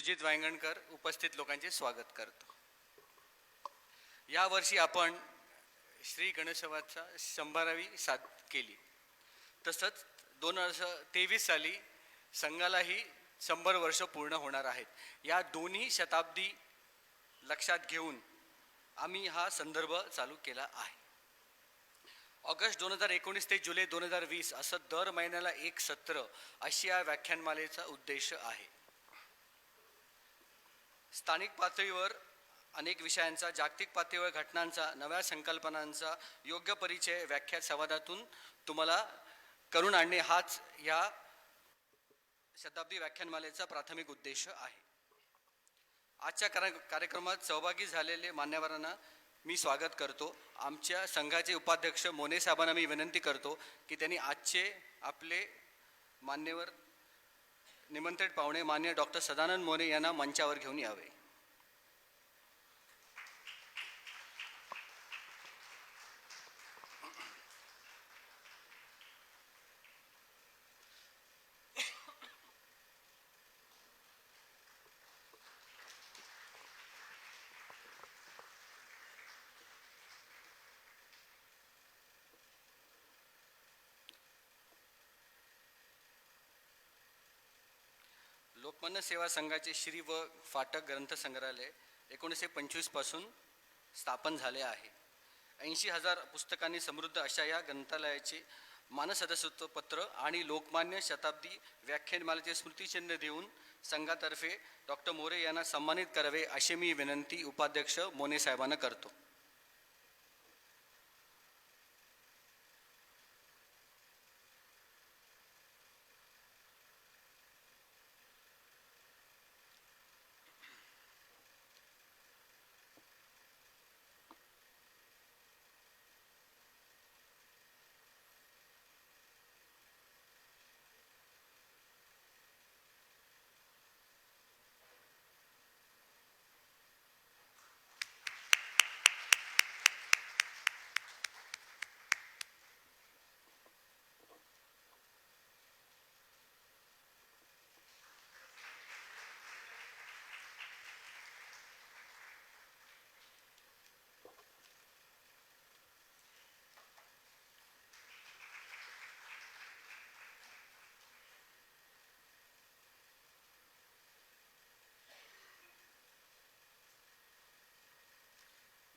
सुजित वांगणकर उपस्थित लोकांचे स्वागत करतो. यावर्षी आपण श्री गणेशोत्सवाचा 100वी साथ केली. तसंच 2023 साली संघालाही 100 वर्ष पूर्ण होणार आहेत. या दोन्ही शताब्दी लक्षात घेऊन आम्ही हा संदर्भ चालू केला आहे. ऑगस्ट 2019 ते जुलै 2020 असं दर महिन्याला एक सत्र अशी या व्याख्यानमालेचा उद्देश आहे. स्थानिक पातळीवर अनेक विषयांचा, जागतिक पातळीवर घटनांचा, नव्या संकल्पनांचा योग्य परिचय व्याख्या संवादातून तुम्हाला करून आणणे हाच या शताब्दी व्याख्यानमालेचा प्राथमिक उद्देश आहे. आजच्या कार्यक्रमात सहभागी झालेले मान्यवरांना मी स्वागत करतो. आमच्या संघाचे उपाध्यक्ष मोने साहेबांना मी विनंती करतो की त्यांनी आजचे आपले मान्यवर निमंत्रित पाहुणे मान्य डॉक्टर सदानंद मोरे यांना मंचावर घेऊन यावे. लोकमान्य सेवा संघाचे श्री व फाटक ग्रंथसंग्रहालय 1925 पासून स्थापन झाले आहे. 80,000 पुस्तकांनी समृद्ध अशा या ग्रंथालयाचे मानसदस्यत्व पत्र आणि लोकमान्य शताब्दी व्याख्यानमालेचे स्मृतिचिन्ह देऊन संघातर्फे डॉक्टर मोरे यांना सन्मानित करावे अशी मी विनंती उपाध्यक्ष मोने साहेबांना करतो.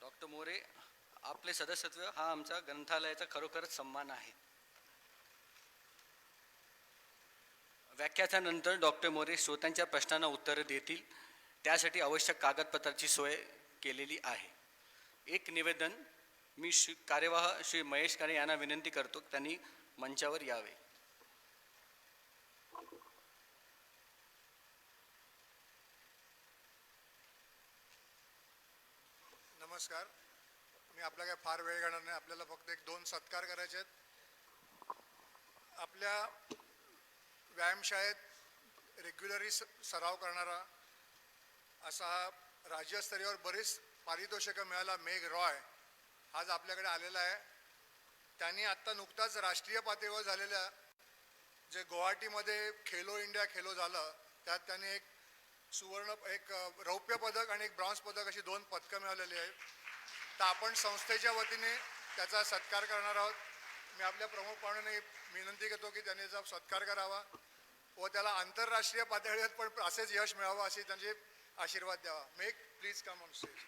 डॉक्टर मोरे, आपले सदस्यत्व हा आमचा ग्रंथालयाचा खरोखरच सन्मान आहे. व्याख्यानानंतर डॉक्टर मोरे श्रोत्यांच्या प्रश्नांना उत्तरं देतील. त्यासाठी आवश्यक कागदपत्राची सोय केलेली आहे. एक निवेदन, मी कार्यवाह श्री महेश काळे यांना विनंती करतो त्यांनी मंचावर यावे. नमस्कार. मी आपला काय फार वेळ घेणार नाही. आपल्याला फक्त 1-2 सत्कार करायचे आहेत. आपल्या व्यायामशाळेत रेग्युलरी सराव करणारा असा हा राज्यस्तरीयवर बरीच पारितोषिकं मिळाला मेघ रॉय आज आपल्याकडे आलेला आहे. त्यांनी आत्ता नुकताच राष्ट्रीय पातळीवर झालेल्या जे गुवाहाटीमध्ये खेलो इंडिया खेलो झालं त्यात त्यांनी एक रौप्य पदक आणि एक ब्रॉन्झ पदक अशी 2 पदकं मिळालेली आहेत. तर आपण संस्थेच्या वतीने त्याचा सत्कार करणार आहोत. मी आपल्या प्रमुख पाहुण्यांना विनंती करतो की त्यांनी त्याचा सत्कार करावा व त्याला आंतरराष्ट्रीय पातळीवर पण असेच यश मिळावं असे त्यांचे आशीर्वाद द्यावा. Make please come on stage.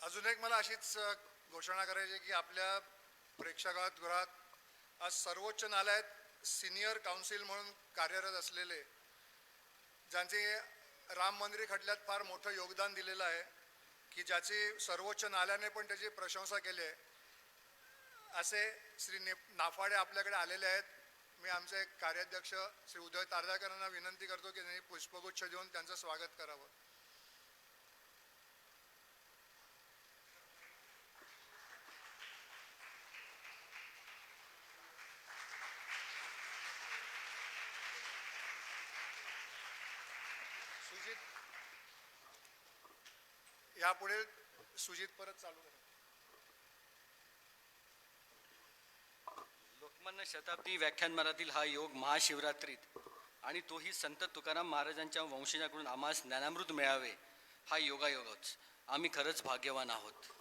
अजून एक मला अशीच घोषणा करायची की आपल्या प्रेक्षागृहात आज सर्वोच्च न्यायालयात सिनियर काउन्सिल म्हणून कार्यरत असलेले, ज्यांचे राम मंदिर खटल्यात फार मोठं योगदान दिलेलं आहे, की ज्याची सर्वोच्च न्यायालयाने पण त्याची प्रशंसा केली आहे, असे श्री नाफाडे आपल्याकडे आलेले आहेत. मी आमचे कार्याध्यक्ष श्री उदय तारदाकर यांना विनंती करतो की त्यांनी पुष्पगुच्छ देऊन त्यांचं स्वागत करावं. यापुढे सुजित परत चालू करा. लोकमान्य शताब्दी व्याख्यानमालातील हा योग महाशिवरात्रीत आणि तोही संत तुकाराम महाराजांच्या वंशजाकडून आम्हास ज्ञानामृत मिळावे हा योगायोगच. आम्ही खरंच भाग्यवान आहोत.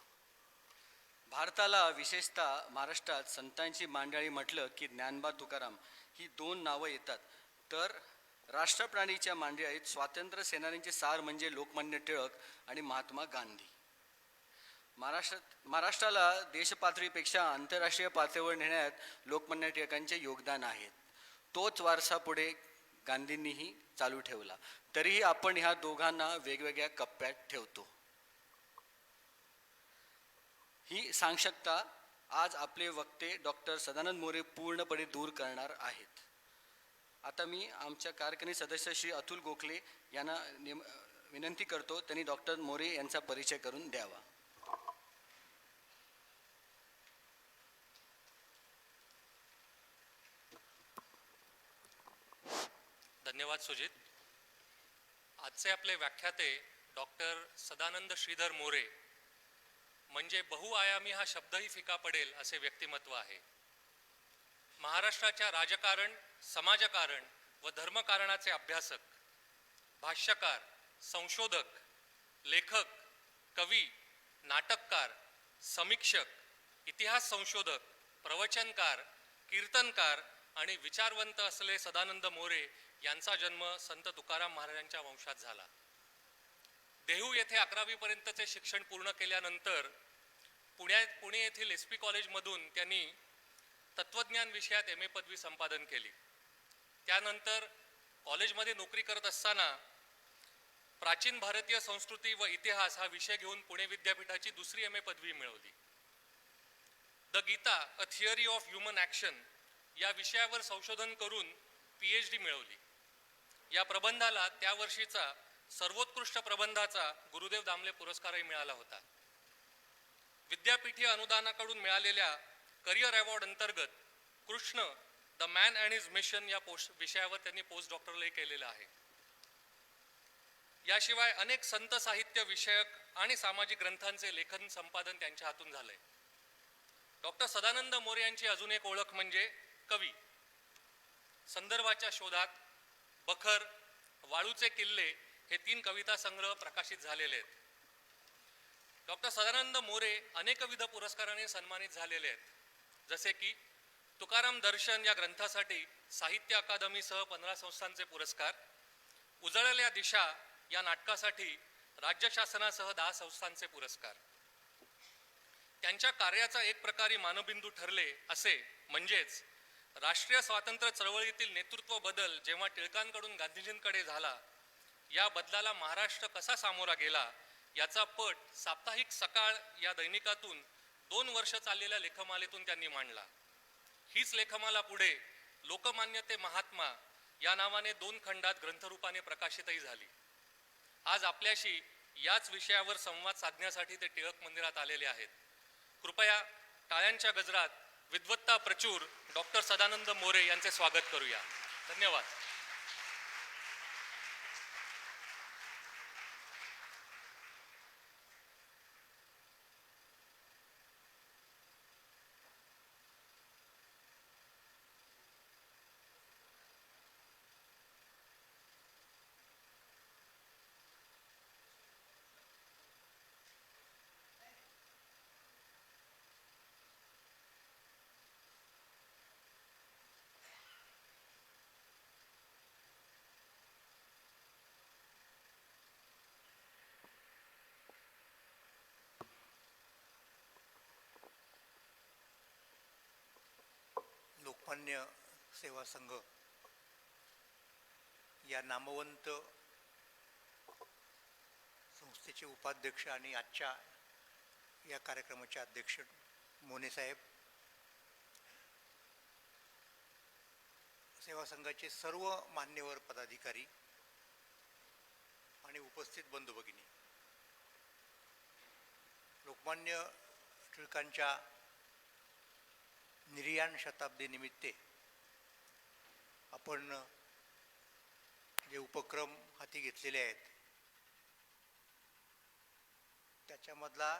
भारताला विशेषतः महाराष्ट्रात संतांची मांडळी म्हटलं की ज्ञानबा तुकाराम ही दोन नावं येतात. तर राष्ट्रप्राणीच्या मांडळीत स्वातंत्र्य सेनानींचे सार म्हणजे लोकमान्य टिळक आणि महात्मा गांधी. महाराष्ट्राला देशपातळीपेक्षा आंतरराष्ट्रीय पातळीवर नेण्यात लोकमान्य टिळकांचे योगदान आहे. तोच वारसा पुढे गांधींनीही चालू ठेवला. तरीही आपण ह्या दोघांना वेगवेगळ्या कप्प्यात ठेवतो. ही सांक्षकता आज आपले वक्ते डॉक्टर सदानंद मोरे पूर्णपणे दूर करणार आहेत. आता मी आमच्या कार्यकारिणी सदस्य श्री अतुल गोखले यांना विनंती करतो त्यांनी डॉक्टर मोरे यांचा परिचय करून द्यावा. धन्यवाद सुजित. आजचे आपले व्याख्याते डॉक्टर सदानंद श्रीधर मोरे म्हणजे बहुआयामी हा शब्दही फिका पडेल असे व्यक्तिमत्व आहे. महाराष्ट्राच्या राजकारण, समाजकारण व धर्मकारणाचे अभ्यासक, भाष्यकार, संशोधक, लेखक, कवी, नाटककार, समीक्षक, इतिहास संशोधक, प्रवचनकार, कीर्तनकार आणि विचारवंत असलेले सदानंद मोरे यांचा जन्म संत तुकाराम महाराजांच्या वंशात झाला. देहू येथे 11वी पर्यंतचे शिक्षण पूर्ण केल्यानंतर पुणे येथील SP कॉलेजमधून त्यांनी तत्वज्ञान विषयात MA पदवी संपादन केली. त्यानंतर कॉलेजमध्ये नोकरी करत असताना प्राचीन भारतीय संस्कृती व इतिहास हा विषय घेऊन पुणे विद्यापीठाची दुसरी MA पदवी मिळवली. The Gita a theory of human action या विषयावर संशोधन करून PhD मिळवली. या प्रबंधाला त्या वर्षीचा सर्वोत्कृष्ट प्रबंधाचा गुरुदेव दामले पुरस्कारही मिळाला होता. विद्यापीठीय अनुदानाकडून मिळालेल्या करिअर अवॉर्ड अंतर्गत Krishna the man and his mission या विषयावर त्यांनी पोस्ट डॉक्टरलही केलेलं आहे. याशिवाय अनेक संत साहित्य विषयक आणि सामाजिक ग्रंथांचे लेखन संपादन त्यांच्या हातून झालंय. डॉक्टर सदानंद मोरे यांची अजून एक ओळख म्हणजे कवी. संदर्भाच्या शोधात, बखर, वाळूचे किल्ले हे 3 कविता संग्रह प्रकाशित झालेले आहेत. डॉक्टर सदानंद मोरे अनेकविध पुरस्काराने सन्मानित झालेले आहेत. जसे की तुकाराम दर्शन या ग्रंथासाठी साहित्य अकादमीसह 15 संस्थांचे पुरस्कार, उजळल्या दिशा या नाटकासाठी राज्य शासनासह 10 संस्थांचे पुरस्कार. त्यांच्या कार्याचा एक प्रकारे मानबिंदू ठरले असे म्हणजेच राष्ट्रीय स्वातंत्र्य चळवळीतील नेतृत्व बदल जेव्हा टिळकांकडून गांधीजींकडे झाला, या बदलाला महाराष्ट्र कसा सामोरा गेला याचा पट साप्ताहिक सकाळ या दैनिकातून 2 वर्ष चाललेल्या लेखमालेतून त्यांनी मांडला. हीच लेखमाला पुढे लोकमान्य ते महात्मा या नावाने 2 खंडात ग्रंथरूपाने प्रकाशितही झाली. आज आपल्याशी याच विषयावर संवाद साधण्यासाठी ते टिळक मंदिरात आलेले आहेत. कृपया टाळ्यांच्या गजरात विद्वत्ता प्रचूर डॉक्टर सदानंद मोरे यांचे स्वागत करूया. धन्यवाद. लोकमान्य सेवा संघ या नामवंत संस्थेचे उपाध्यक्ष आणि आजच्या या कार्यक्रमाचे अध्यक्ष मोने साहेब, सेवा संघाचे सर्व मान्यवर पदाधिकारी आणि उपस्थित बंधू भगिनी, लोकमान्य टिळकांच्या निर्याण शताब्दी निमित्ते आपण जे उपक्रम हाती घेतलेले आहेत त्याच्यामधला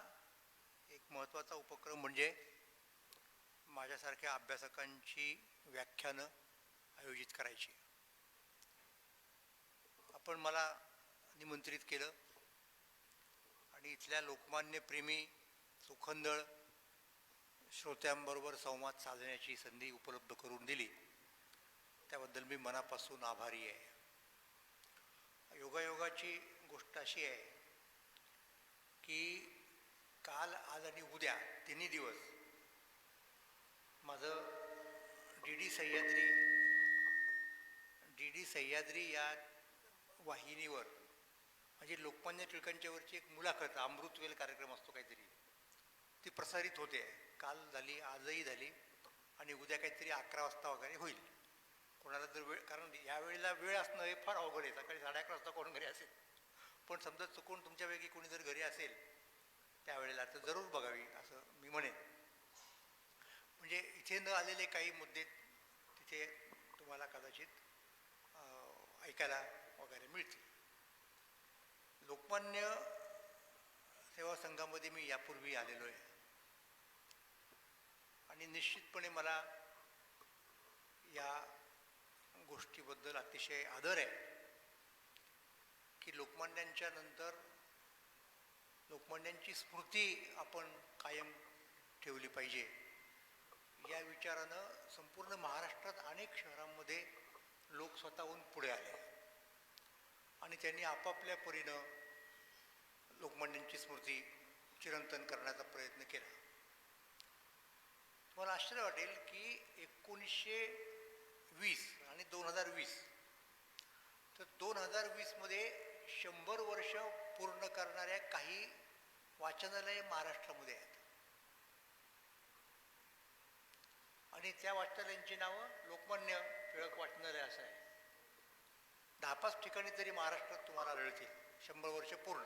एक महत्त्वाचा उपक्रम म्हणजे माझ्यासारख्या अभ्यासकांची व्याख्यानं आयोजित करायची. आपण मला निमंत्रित केलं आणि इथल्या लोकमान्य प्रेमी सुखंदळ श्रोत्यांबरोबर संवाद साधण्याची संधी उपलब्ध करून दिली. त्याबद्दल मी मनापासून आभारी आहे. योगायोगाची गोष्ट अशी आहे की काल, आज आणि उद्या तिन्ही दिवस माझं डी डी सह्याद्री या वाहिनीवर म्हणजे लोकमान्य टिळकांच्यावरची एक मुलाखत, अमृतवेल कार्यक्रम असतो काहीतरी, ती प्रसारित होते. काल झाली, आजही झाली आणि उद्या काहीतरी 11 वाजता वगैरे होईल. कोणाला जर वेळ, कारण यावेळेला वेळ असणं हे फार अवघड आहे. सकाळी 11:30 वाजता कोण घरी असेल, पण समजा चुकून तुमच्यापैकी कोणी जर घरी असेल त्यावेळेला तर जरूर बघावी असं मी म्हणेन. म्हणजे इथे न आलेले काही मुद्दे तिथे तुम्हाला कदाचित ऐकायला वगैरे मिळतील. लोकमान्य सेवा संघामध्ये मी यापूर्वी आलेलो आहे आणि निश्चितपणे मला या गोष्टीबद्दल अतिशय आदर आहे की लोकमान्यांच्या नंतर लोकमान्यांची स्मृती आपण कायम ठेवली पाहिजे. या विचारानं संपूर्ण महाराष्ट्रात अनेक शहरांमध्ये लोक स्वतःहून पुढे आले आणि त्यांनी आपापल्या परीनं लोकमान्यांची स्मृती चिरंतन करण्याचा प्रयत्न केला. तुम्हाला आश्चर्य वाटेल की 1920 आणि 2020 तर 2020मध्ये 100 वर्ष पूर्ण करणाऱ्या काही वाचनालये महाराष्ट्रामध्ये आहेत आणि त्या वाचनालयांची नावं लोकमान्य टिळक वाचनालय असं आहे. 10-5 ठिकाणी तरी महाराष्ट्रात तुम्हाला आढळतील 100 वर्ष पूर्ण.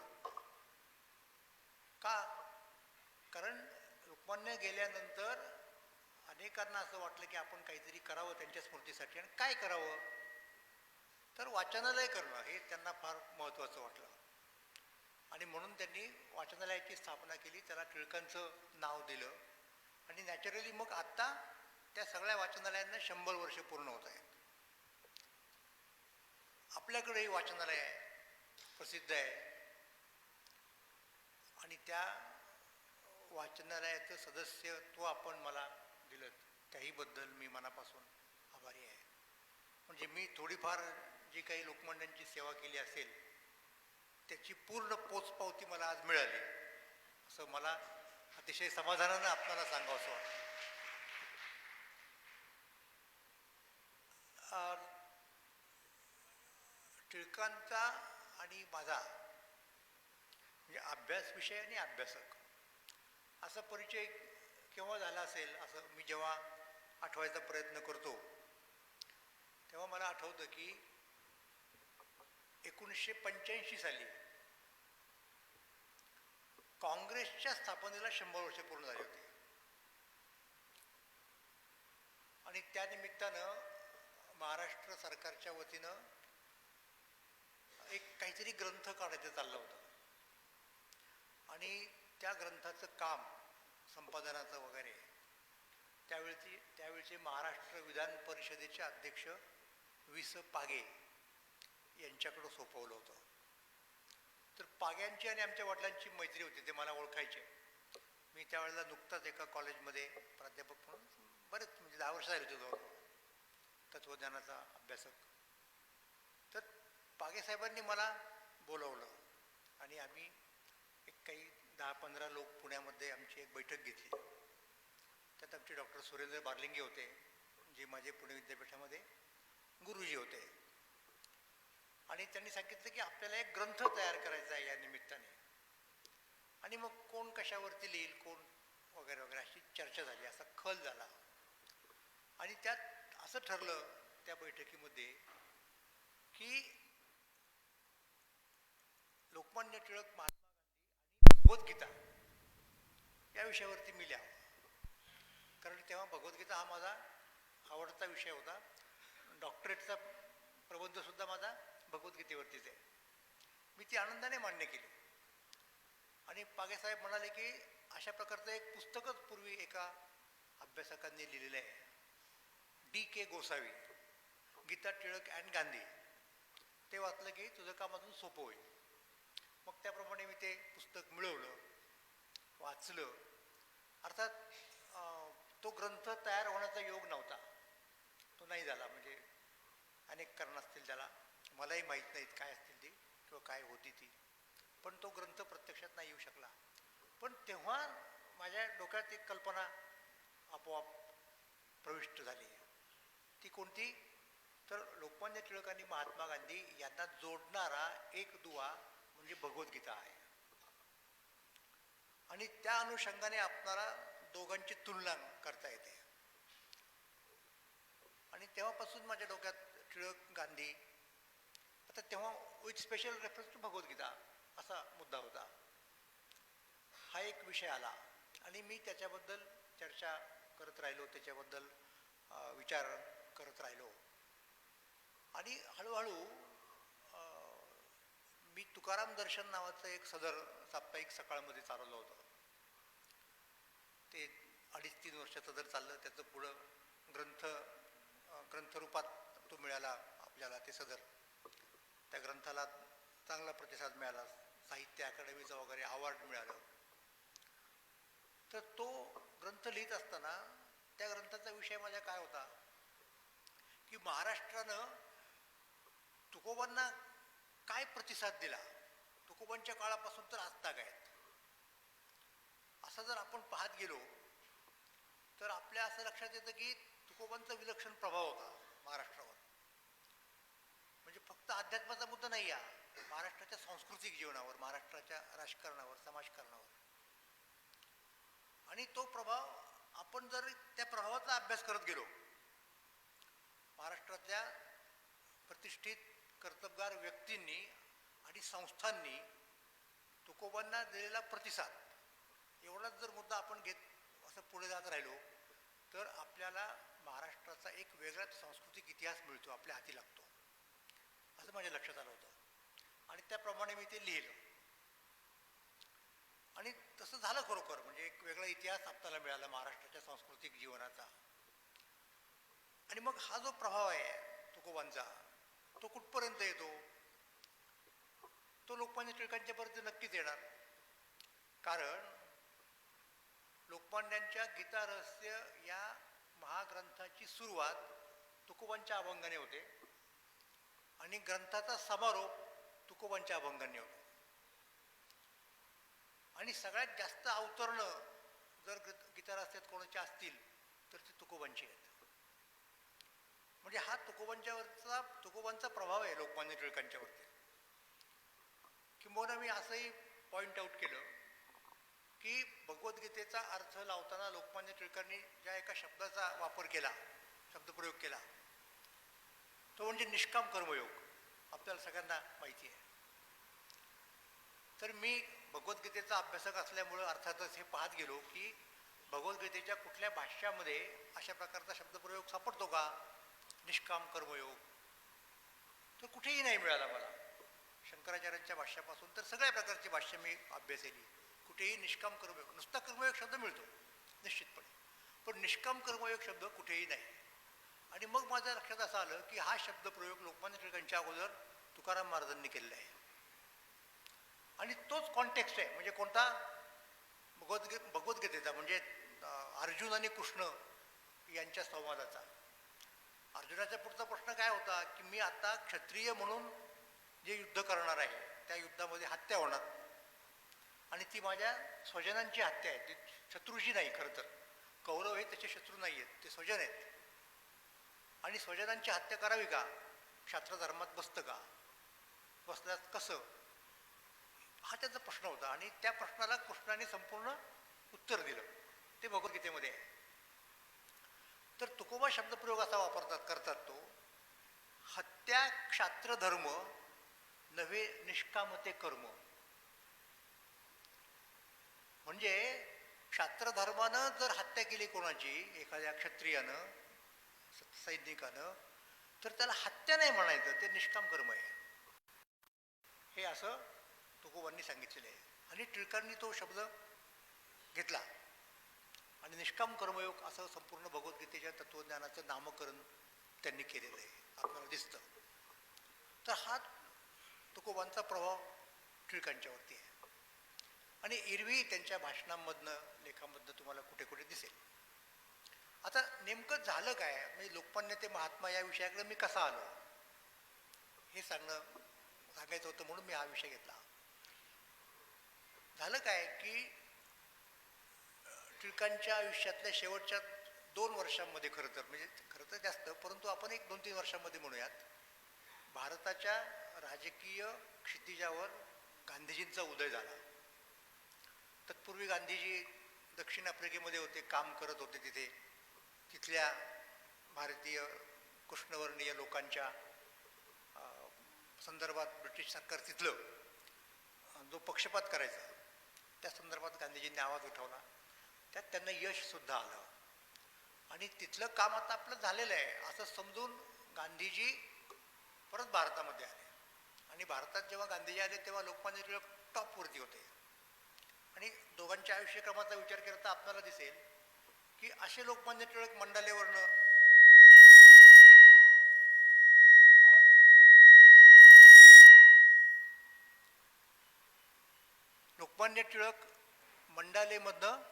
का? कारण लोकमान्य गेल्यानंतर अनेकांना असं वाटलं की आपण काहीतरी करावं त्यांच्या स्मृतीसाठी. आणि काय करावं? तर वाचनालय करणं हे त्यांना फार महत्त्वाचं वाटलं आणि म्हणून त्यांनी वाचनालयाची स्थापना केली. त्याला टिळकांचं नाव दिलं आणि नॅचरली मग आत्ता त्या सगळ्या वाचनालयांना 100 वर्ष पूर्ण होत आहेत. आपल्याकडेही वाचनालय आहे, प्रसिद्ध आहे आणि त्या वाचनालयाचं सदस्यत्व आपण मला दिलं त्याहीबद्दल मी मनापासून आभारी आहे. म्हणजे मी थोडीफार जी काही लोकमान्यांची सेवा केली असेल त्याची पूर्ण पोचपावती मला आज मिळाली असं मला अतिशय समाधानानं आपल्याला सांगावंसं वाटतं. टिळकांचा आणि माझा म्हणजे अभ्यास विषय आणि अभ्यासक असा परिचय केव्हा झाला असेल असं मी जेव्हा आठवायचा प्रयत्न करतो तेव्हा मला आठवतं की 1985 साली काँग्रेसच्या स्थापनेला 100 वर्ष पूर्ण झाली होती आणि त्या निमित्तानं महाराष्ट्र सरकारच्या वतीनं एक काहीतरी ग्रंथ काढायचं चाललं होतं आणि त्या ग्रंथाचं काम संपादनाचं वगैरे त्यावेळचे महाराष्ट्र विधान परिषदेचे अध्यक्ष वि.स. पागे यांच्याकडं सोपवलं होतं. तर पाग्यांची आणि आमच्या वडिलांची मैत्री होती, ते मला ओळखायचे. मी त्यावेळेला नुकताच एका कॉलेजमध्ये प्राध्यापक म्हणून बरेच म्हणजे 10 वर्ष झाली होतो तत्त्वज्ञानाचा अभ्यासक. तर पागेसाहेबांनी मला बोलवलं आणि आम्ही एक काही 10-15 लोक पुण्यामध्ये आमची एक बैठक घेतली. त्यात आमचे डॉक्टर सुरेंद्र बारलिंगे होते जे माझे पुणे विद्यापीठामध्ये गुरुजी होते आणि त्यांनी सांगितलं की आपल्याला एक ग्रंथ तयार करायचा आहे या निमित्ताने आणि मग कोण कशावरती लिहिल कोण वगैरे वगैरे अशी चर्चा झाली, असा खल झाला आणि त्यात असं ठरलं त्या बैठकीमध्ये की लोकमान्य टिळक, महात्मा गांधी आणि भगवद्गीता या विषयावरती मी लिहावं. कारण तेव्हा भगवद्गीता हा माझा आवडता विषय होता. डॉक्टरेटचा प्रबंधसुद्धा माझा भगवद्गीतेवरतीच आहे. मी ती आनंदाने मान्य केली आणि पागेसाहेब म्हणाले की अशा प्रकारचं एक पुस्तकच पूर्वी एका अभ्यासकांनी लिहिलेलं आहे, D.K. गोसावी, गीता टिळक अँड गांधी. ते वाचलं की तुझं काम अजून सोपं होईल. मग त्याप्रमाणे मी ते पुस्तक मिळवलं, वाचलं. अर्थात तो ग्रंथ तयार होण्याचा योग नव्हता, तो नाही झाला. म्हणजे अनेक कारणं असतील त्याला, मलाही माहीत नाहीत काय असतील ती किंवा काय होती ती, पण तो ग्रंथ प्रत्यक्षात नाही येऊ शकला. पण तेव्हा माझ्या डोक्यात एक कल्पना आपोआप प्रविष्ट झाली. ती कोणती? तर लोकमान्य टिळक आणि महात्मा गांधी यांना जोडणारा एक दुवा म्हणजे भगवद्गीता आहे. आणि त्या अनुषंगाने आपणाला दोघांची तुलना करता येते. आणि तेव्हापासून माझ्या डोक्यात टिळक गांधी, आता तेव्हा with special reference to Bhagavadgita असा मुद्दा होता. हा एक विषय आला आणि मी त्याच्याबद्दल चर्चा करत राहिलो, त्याच्याबद्दल विचार करत राहिलो. आणि हळूहळू मी तुकाराम दर्शन नावाचं एक सदर साप्ताहिक सकाळमध्ये चालवलं होतं. ते 2.5-3 वर्ष सदर चाललं. त्याचं पुढं ग्रंथरूपात तो मिळाला आपल्याला, ते सदर. त्या ग्रंथाला चांगला प्रतिसाद मिळाला, साहित्य अकादमीचं वगैरे अवॉर्ड मिळालं. तर तो ग्रंथ लिहित असताना त्या ग्रंथाचा विषय माझ्या काय होता की महाराष्ट्रानं तुकोबांना काय प्रतिसाद दिला, तुकोबांच्या काळापासून तर आजताक आहेत. असं जर आपण पाहत गेलो तर आपल्या असं लक्षात येतं की तुकोबांचा विलक्षण प्रभाव होता महाराष्ट्रावर. म्हणजे फक्त अध्यात्माचा मुद्दा नाही, या महाराष्ट्राच्या सांस्कृतिक जीवनावर, महाराष्ट्राच्या राजकारणावर, समाजकारणावर. आणि तो प्रभाव आपण जर त्या प्रभावाचा अभ्यास करत गेलो, महाराष्ट्रातल्या प्रतिष्ठित कर्तबगार व्यक्तींनी आणि संस्थांनी तुकोबांना दिलेला प्रतिसाद, एवढाच जर मुद्दा आपण घेत असं पुढे जात राहिलो तर आपल्याला महाराष्ट्राचा एक वेगळाच सांस्कृतिक इतिहास मिळतो, आपल्या हाती लागतो, असं माझ्या लक्षात आलं होतं. आणि त्याप्रमाणे मी ते लिहिलं. आणि तसं झालं खरोखर. म्हणजे एक वेगळा इतिहास आपल्याला मिळाला महाराष्ट्राच्या सांस्कृतिक जीवनाचा. आणि मग हा जो प्रभाव आहे तुकोबांचा, तो कुठपर्यंत येतो? तो लोकमान्य टिळकांच्यापर्यंत नक्कीच येणार. कारण लोकमान्यांच्या गीता रहस्य या महाग्रंथाची सुरुवात तुकोबांच्या अभंगाने होते आणि ग्रंथाचा समारोप तुकोबांच्या अभंगाने होतो. आणि सगळ्यात जास्त अवतरणं जर गीता रहस्यात कोणाचे असतील तर ते तुकोबांची आहेत. म्हणजे हा तुकोबांचा प्रभाव आहे लोकमान्य टिळकांच्यावरती. किंबहुना मी असंही पॉइंट आऊट केलं की भगवद्गीतेचा अर्थ लावताना लोकमान्य टिळकांनी ज्या एका शब्दाचा वापर केला, शब्दप्रयोग केला, तो म्हणजे निष्काम कर्मयोग. आपल्याला सगळ्यांना माहिती आहे. तर मी भगवद्गीतेचा अभ्यासक असल्यामुळं अर्थातच हे पाहत गेलो की भगवद्गीतेच्या कुठल्या भाष्यामध्ये अशा प्रकारचा शब्दप्रयोग सापडतो का, निष्काम कर्मयोग. तर कुठेही नाही मिळाला मला. शंकराचार्यांच्या भाष्यापासून तर सगळ्या प्रकारची भाष्य मी अभ्यासेली, कुठेही निष्काम कर्मयोग, नुसता कर्मयोग शब्द मिळतो निश्चितपणे, पण निष्काम कर्मयोग शब्द कुठेही नाही. आणि मग माझ्या लक्षात असं आलं की हा शब्दप्रयोग लोकमान्य टिळकांच्या अगोदर तुकाराम महाराजांनी केलेला आहे. आणि तोच कॉन्टेक्स्ट आहे. म्हणजे कोणता? भगवद्गीतेचा, म्हणजे अर्जुन आणि कृष्ण यांच्या संवादाचा. अर्जुनाचा पुढचा प्रश्न काय होता की मी आता क्षत्रिय म्हणून जे युद्ध करणार आहे त्या युद्धामध्ये हत्या होणार, आणि ती माझ्या स्वजनांची हत्या आहे, ती शत्रूची नाही. खरं तर कौरव हे त्याचे शत्रू नाही आहेत, ते स्वजन आहेत. आणि स्वजनांची हत्या करावी का? क्षात्रधर्मात बसतं का? बसल्यास कसं? हा त्याचा प्रश्न होता. आणि त्या प्रश्नाला कृष्णाने संपूर्ण उत्तर दिलं, ते भगवद्गीतेमध्ये आहे. तर तुकोबा शब्दप्रयोग असा करतात तो, हत्या क्षात्रधर्म नव्हे निष्कामते कर्म. म्हणजे क्षात्रधर्मानं जर हत्या केली कोणाची, एखाद्या क्षत्रियानं, सैनिकानं, तर त्याला हत्या नाही म्हणायचं, ते निष्काम कर्म आहे. हे असं तुकोबांनी सांगितलेलं आहे. आणि टिळकांनी तो शब्द घेतला आणि निष्काम कर्मयोग असं संपूर्ण भगवद्गीतेच्या तत्त्वज्ञानाचं नामकरण त्यांनी केलेलं आहे, आपल्याला दिसतं. तर हा तुकोबांचा प्रभाव टिळकांच्यावरती आहे आणि एरवी त्यांच्या भाषणांमधनं लेखामधनं तुम्हाला कुठे कुठे दिसेल. आता नेमकं झालं काय, म्हणजे लोकमान्य ते महात्मा या विषयाकडे मी कसा आलो हे सांगायचं होतं, म्हणून मी हा विषय घेतला. झालं काय की टिळकांच्या आयुष्यातल्या शेवटच्या 2 वर्षांमध्ये खरं तर जास्त, परंतु आपण एक 2-3 वर्षांमध्ये म्हणूयात, भारताच्या राजकीय क्षितिजावर गांधीजींचा उदय झाला. तत्पूर्वी गांधीजी दक्षिण आफ्रिकेमध्ये होते, काम करत होते तिथल्या भारतीय कृष्णवर्णीय लोकांच्या संदर्भात ब्रिटिश सरकार तिथलं जो पक्षपात करायचा त्या संदर्भात गांधीजींनी आवाज उठवला. त्यात त्यांना यशसुद्धा आलं आणि तिथलं काम आता आपलं झालेलं आहे असं समजून गांधीजी परत भारतामध्ये आले. आणि भारतात जेव्हा गांधीजी आले तेव्हा लोकमान्य टिळक टॉपवरती होते. आणि दोघांच्या आयुष्यक्रमाचा विचार केला तर आपल्याला दिसेल की असे लोकमान्य टिळक मंडालेवरनं आवाज कमी करा बघा. जास्त बोलतोय. लोकमान्य टिळक मंडालेमधनं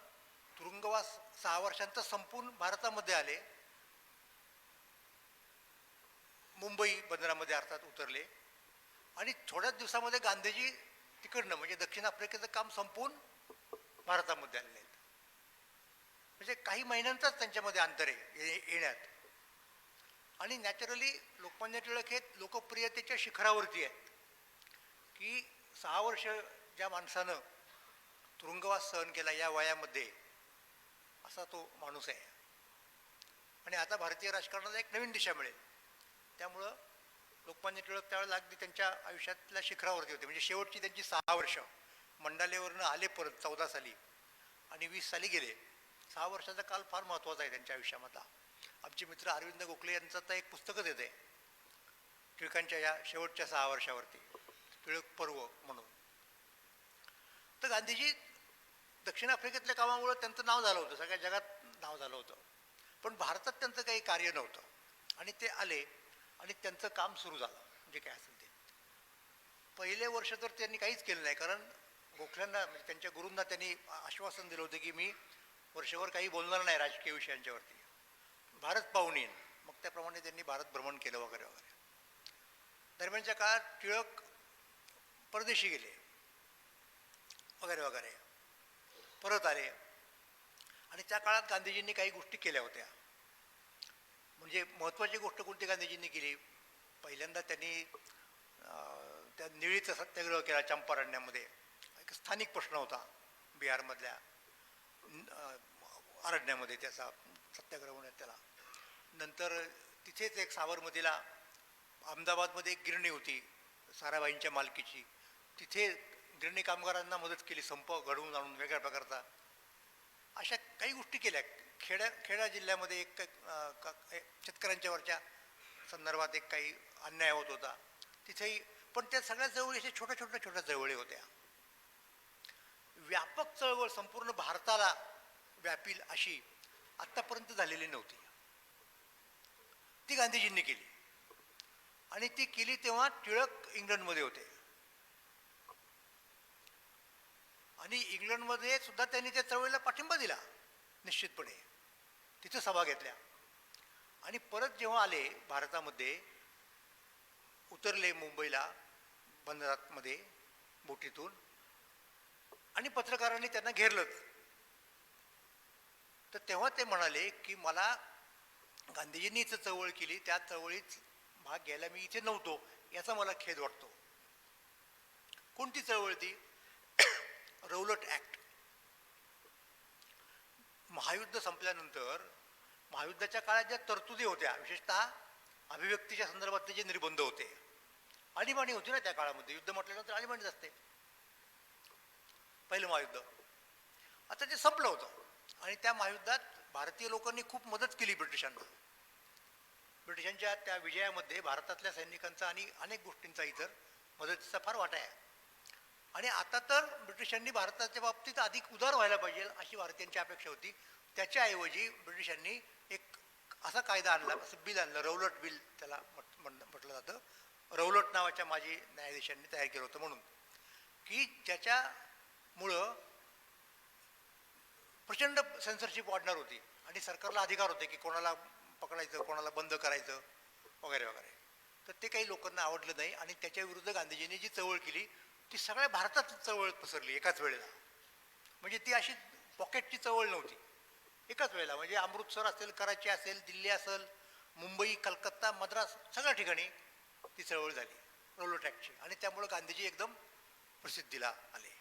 तुरुंगवास 6 वर्षांचा संपून भारतामध्ये आले. मुंबई बंदरामध्ये अर्थात उतरले आणि थोड्याच दिवसामध्ये गांधीजी तिकडनं म्हणजे दक्षिण आफ्रिकेचं काम संपवून भारतामध्ये आलेले आहेत. म्हणजे काही महिन्यांचाच त्यांच्यामध्ये अंतर आहे येण्यात. आणि नॅचरली लोकमान्य टिळक हे लोकप्रियतेच्या शिखरावरती आहेत की 6 वर्ष ज्या माणसानं तुरुंगवास सहन केला या वयामध्ये असा तो माणूस आहे. आणि आता भारतीय राजकारणाला एक नवीन दिशा मिळेल. त्यामुळं लोकमान्य टिळक त्यावेळेला अगदी त्यांच्या आयुष्यातल्या शिखरावरती होते. म्हणजे शेवटची त्यांची 6 वर्ष मंडालेवरनं आले परत 14 साली आणि 20 साली गेले. 6 वर्षाचा काल फार महत्त्वाचा आहे त्यांच्या आयुष्यामधला. आमचे मित्र अरविंद गोखले यांचं तर एक पुस्तकच येते टिळकांच्या या शेवटच्या 6 वर्षावरती, टिळक पर्व म्हणून. तर गांधीजी दक्षिण आफ्रिकेतल्या कामामुळे त्यांचं नाव झालं होतं, सगळ्या जगात नाव झालं होतं. पण भारतात त्यांचं काही कार्य नव्हतं आणि ते आले आणि त्यांचं काम सुरू झालं जे काय असेल ते. पहिले वर्ष तर त्यांनी काहीच केलं नाही, कारण गोखल्यांना म्हणजे त्यांच्या गुरूंना त्यांनी आश्वासन दिलं होतं की मी वर्षभर काही बोलणार नाही राजकीय विषयांच्यावरती, भारत पाहून येईन. मग त्याप्रमाणे त्यांनी भारत भ्रमण केलं वगैरे वगैरे. दरम्यानच्या काळात टिळक परदेशी गेले वगैरे वगैरे, परत आले आणि त्या काळात गांधीजींनी काही गोष्टी केल्या होत्या. म्हणजे महत्त्वाची गोष्ट कोणती गांधीजींनी केली, पहिल्यांदा त्यांनी त्या निळीचा सत्याग्रह केला चंपारण्यामध्ये. एक स्थानिक प्रश्न होता बिहारमधल्या अरण्यामध्ये, त्याचा सत्याग्रह म्हणून त्याला. नंतर तिथेच एक साबरमतीला अहमदाबादमध्ये एक गिरणी होती साराभाईंच्या मालकीची, तिथे गिरणी कामगारांना मदत केली, संप घडवून आणून वेगळ्या प्रकारचा. अशा काही गोष्टी केल्या. खेडा जिल्ह्यामध्ये एक शेतकऱ्यांच्यावरच्या संदर्भात एक काही अन्याय होत होता तिथेही. पण त्या सगळ्या चळवळी अशा छोट्या चळवळी होत्या. व्यापक चळवळ संपूर्ण भारताला व्यापील अशी आत्तापर्यंत झालेली नव्हती. ती गांधीजींनी केली आणि ती केली तेव्हा टिळक इंग्लंडमध्ये होते आणि इंग्लंडमध्ये सुद्धा त्यांनी त्या चळवळीला पाठिंबा दिला निश्चितपणे. तिथं सभा घेतल्या आणि परत जेव्हा आले भारतामध्ये उतरले मुंबईला बंदरामध्ये बोटीतून आणि पत्रकारांनी त्यांना घेरलंच. तर तेव्हा ते म्हणाले की मला गांधीजींनी इथं चळवळ केली, त्या चळवळीत भाग घ्यायला मी इथे नव्हतो याचा मला खेद वाटतो. कोणती चळवळ ती? Rowlatt act. महायुद्ध संपल्यानंतर महायुद्धाच्या काळात ज्या तरतुदी होत्या, विशेषतः अभिव्यक्तीच्या संदर्भातले जे निर्बंध होते, आणीबाणी होती ना त्या काळामध्ये. युद्ध म्हटल्यानंतर आणीबाणीच असते. पहिलं महायुद्ध आता ते संपलं होतं आणि त्या महायुद्धात भारतीय लोकांनी खूप मदत केली ब्रिटिशांना. ब्रिटिशांच्या त्या विजयामध्ये भारतातल्या सैनिकांचा आणि अनेक गोष्टींचा इतर मदतीचा फार वाटा आहे. आणि आता तर ब्रिटिशांनी भारताच्या बाबतीत अधिक उदार व्हायला पाहिजे अशी भारतीयांची अपेक्षा होती. त्याच्याऐवजी ब्रिटिशांनी एक असा कायदा आणला, असं बिल आणलं, रौलट बिल त्याला म्हटलं जातं. रौलट नावाच्या माजी न्यायाधीशांनी तयार केलं होतं म्हणून, की ज्याच्यामुळं प्रचंड सेन्सरशिप वाढणार होती आणि सरकारला अधिकार होते की कोणाला पकडायचं, कोणाला बंद करायचं वगैरे वगैरे. तर ते काही लोकांना आवडलं नाही आणि त्याच्याविरुद्ध गांधीजींनी जी चळवळ केली ती सगळ्या भारतात चळवळ पसरली एकाच वेळेला. म्हणजे ती अशी पॉकेटची चळवळ नव्हती, एकाच वेळेला. म्हणजे अमृतसर असेल, कराची असेल, दिल्ली असेल, मुंबई, कलकत्ता, मद्रास, सगळ्या ठिकाणी ती चळवळ झाली रौलट ॲक्टची. आणि त्यामुळं गांधीजी एकदम प्रसिद्धीला आले.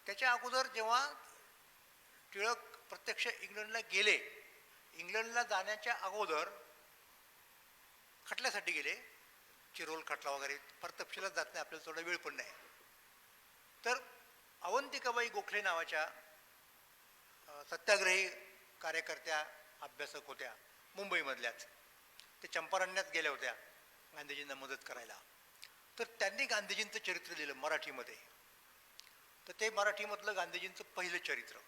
त्याच्या अगोदर जेव्हा टिळक प्रत्यक्ष इंग्लंडला गेले, इंग्लंडला जाण्याच्या अगोदर खटल्यासाठी गेले, चिरोल खटला वगैरे, फार तपशिलात जात नाही, आपल्याला थोडा वेळ पण नाही. तर अवंतिकाबाई गोखले नावाच्या सत्याग्रही कार्यकर्त्या, अभ्यासक होत्या मुंबईमधल्याच. ते चंपारण्यात गेल्या होत्या गांधीजींना मदत करायला. तर त्यांनी गांधीजींचं चरित्र लिहिलं मराठीमध्ये. तर ते मराठीमधलं गांधीजींचं पहिलं चरित्र.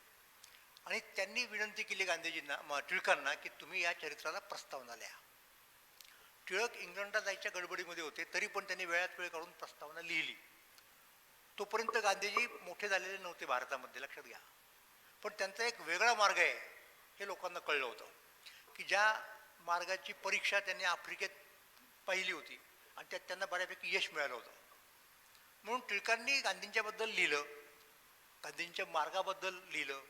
आणि त्यांनी विनंती केली गांधीजींना, टिळकांना, की तुम्ही या चरित्राला प्रस्तावना लिहा. टिळक इंग्लंडला जायच्या गडबडीमध्ये होते, तरी पण त्यांनी वेळात वेळ काढून प्रस्तावना लिहिली. तोपर्यंत गांधीजी मोठे झालेले नव्हते भारतामध्ये, लक्षात घ्या. पण त्यांचा एक वेगळा मार्ग आहे हे लोकांना कळलं होतं, की ज्या मार्गाची परीक्षा त्यांनी आफ्रिकेत पाहिली होती आणि त्यात त्यांना बऱ्यापैकी यश मिळालं होतं. म्हणून टिळकांनी गांधींच्याबद्दल लिहिलं, गांधींच्या मार्गाबद्दल लिहिलं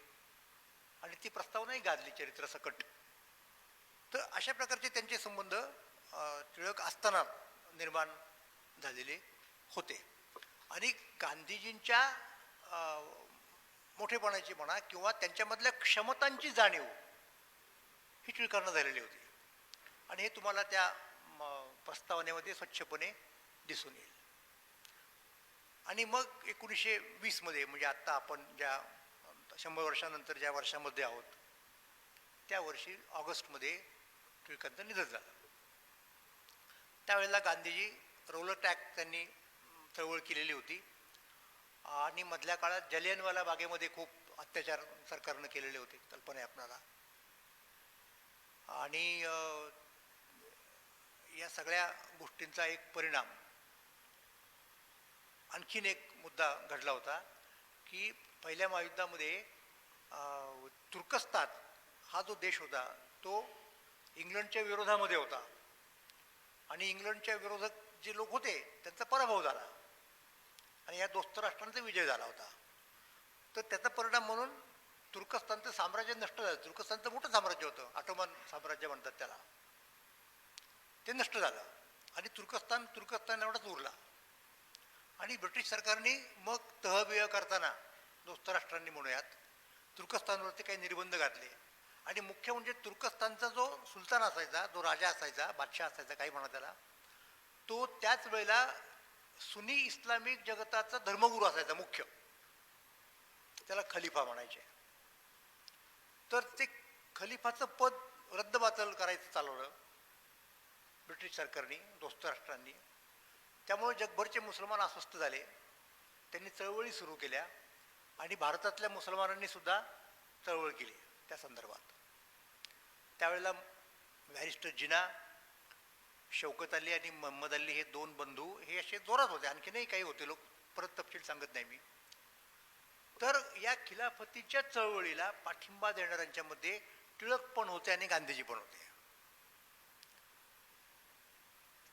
आणि ती प्रस्तावनाही गाजली चरित्रासकट. तर अशा प्रकारचे त्यांचे संबंध टिळक असताना निर्माण झालेले होते. आणि गांधीजींच्या मोठेपणाची म्हणा किंवा त्यांच्यामधल्या क्षमतांची जाणीव ही टिळकांना झालेली होती. आणि हे तुम्हाला त्या प्रस्तावनेमध्ये स्वच्छपणे दिसून येईल. आणि मग 1920 मध्ये, म्हणजे आत्ता आपण ज्या 100 वर्षानंतर ज्या वर्षामध्ये आहोत, त्या वर्षी ऑगस्टमध्ये टिळकांचं निधन झालं. त्यावेळेला गांधीजी रौलट ॲक्ट त्यांनी चळवळ केलेली होती. आणि मधल्या काळात जालियनवाला बागेमध्ये खूप अत्याचार सरकारनं केलेले होते, कल्पना आहे आपणाला. आणि या सगळ्या गोष्टींचा एक परिणाम आणखीन एक मुद्दा घडला होता, की पहिल्या महायुद्धामध्ये तुर्कस्तान हा जो देश होता तो इंग्लंडच्या विरोधामध्ये होता. आणि इंग्लंडच्या विरोधक जे लोक होते त्यांचा पराभव झाला आणि या दोस्त राष्ट्रांचा विजय झाला होता. तर त्याचा परिणाम म्हणून तुर्कस्तानचं साम्राज्य नष्ट झालं. तुर्कस्तानचं मोठं साम्राज्य होतं, ऑटोमन साम्राज्य म्हणतात त्याला, ते नष्ट झालं आणि तुर्कस्तान एवढाच उरला. आणि ब्रिटिश सरकारने मग तहबिह करताना दोस्त राष्ट्रांनी म्हणूयात तुर्कस्तानवरती काही निर्बंध घातले. आणि मुख्य म्हणजे तुर्कस्तानचा जो सुलतान असायचा, जो राजा असायचा, बादशाह असायचा, काही म्हणा त्याला, तो त्याच वेळेला सुन्नी इस्लामिक जगताचा धर्मगुरू असायचा मुख्य, त्याला खलिफा म्हणायचे. तर ते खलिफाचं पद रद्दबातल करायचं चालवलं ब्रिटिश सरकारने, दोस्त राष्ट्रांनी. त्यामुळे जगभरचे मुसलमान अस्वस्थ झाले. त्यांनी चळवळी सुरू केल्या आणि भारतातल्या मुसलमानांनी सुद्धा चळवळ केली त्या संदर्भात. त्यावेळेला बॅरिस्टर जिना, शौकत अली आणि मोहम्मद अली हे दोन बंधू हे असे जोरात होते. आणखीनही काही होते लोक, परत तपशील सांगत नाही मी. तर या खिलाफतीच्या चळवळीला पाठिंबा देणाऱ्यांच्यामध्ये टिळक पण होते आणि गांधीजी पण होते.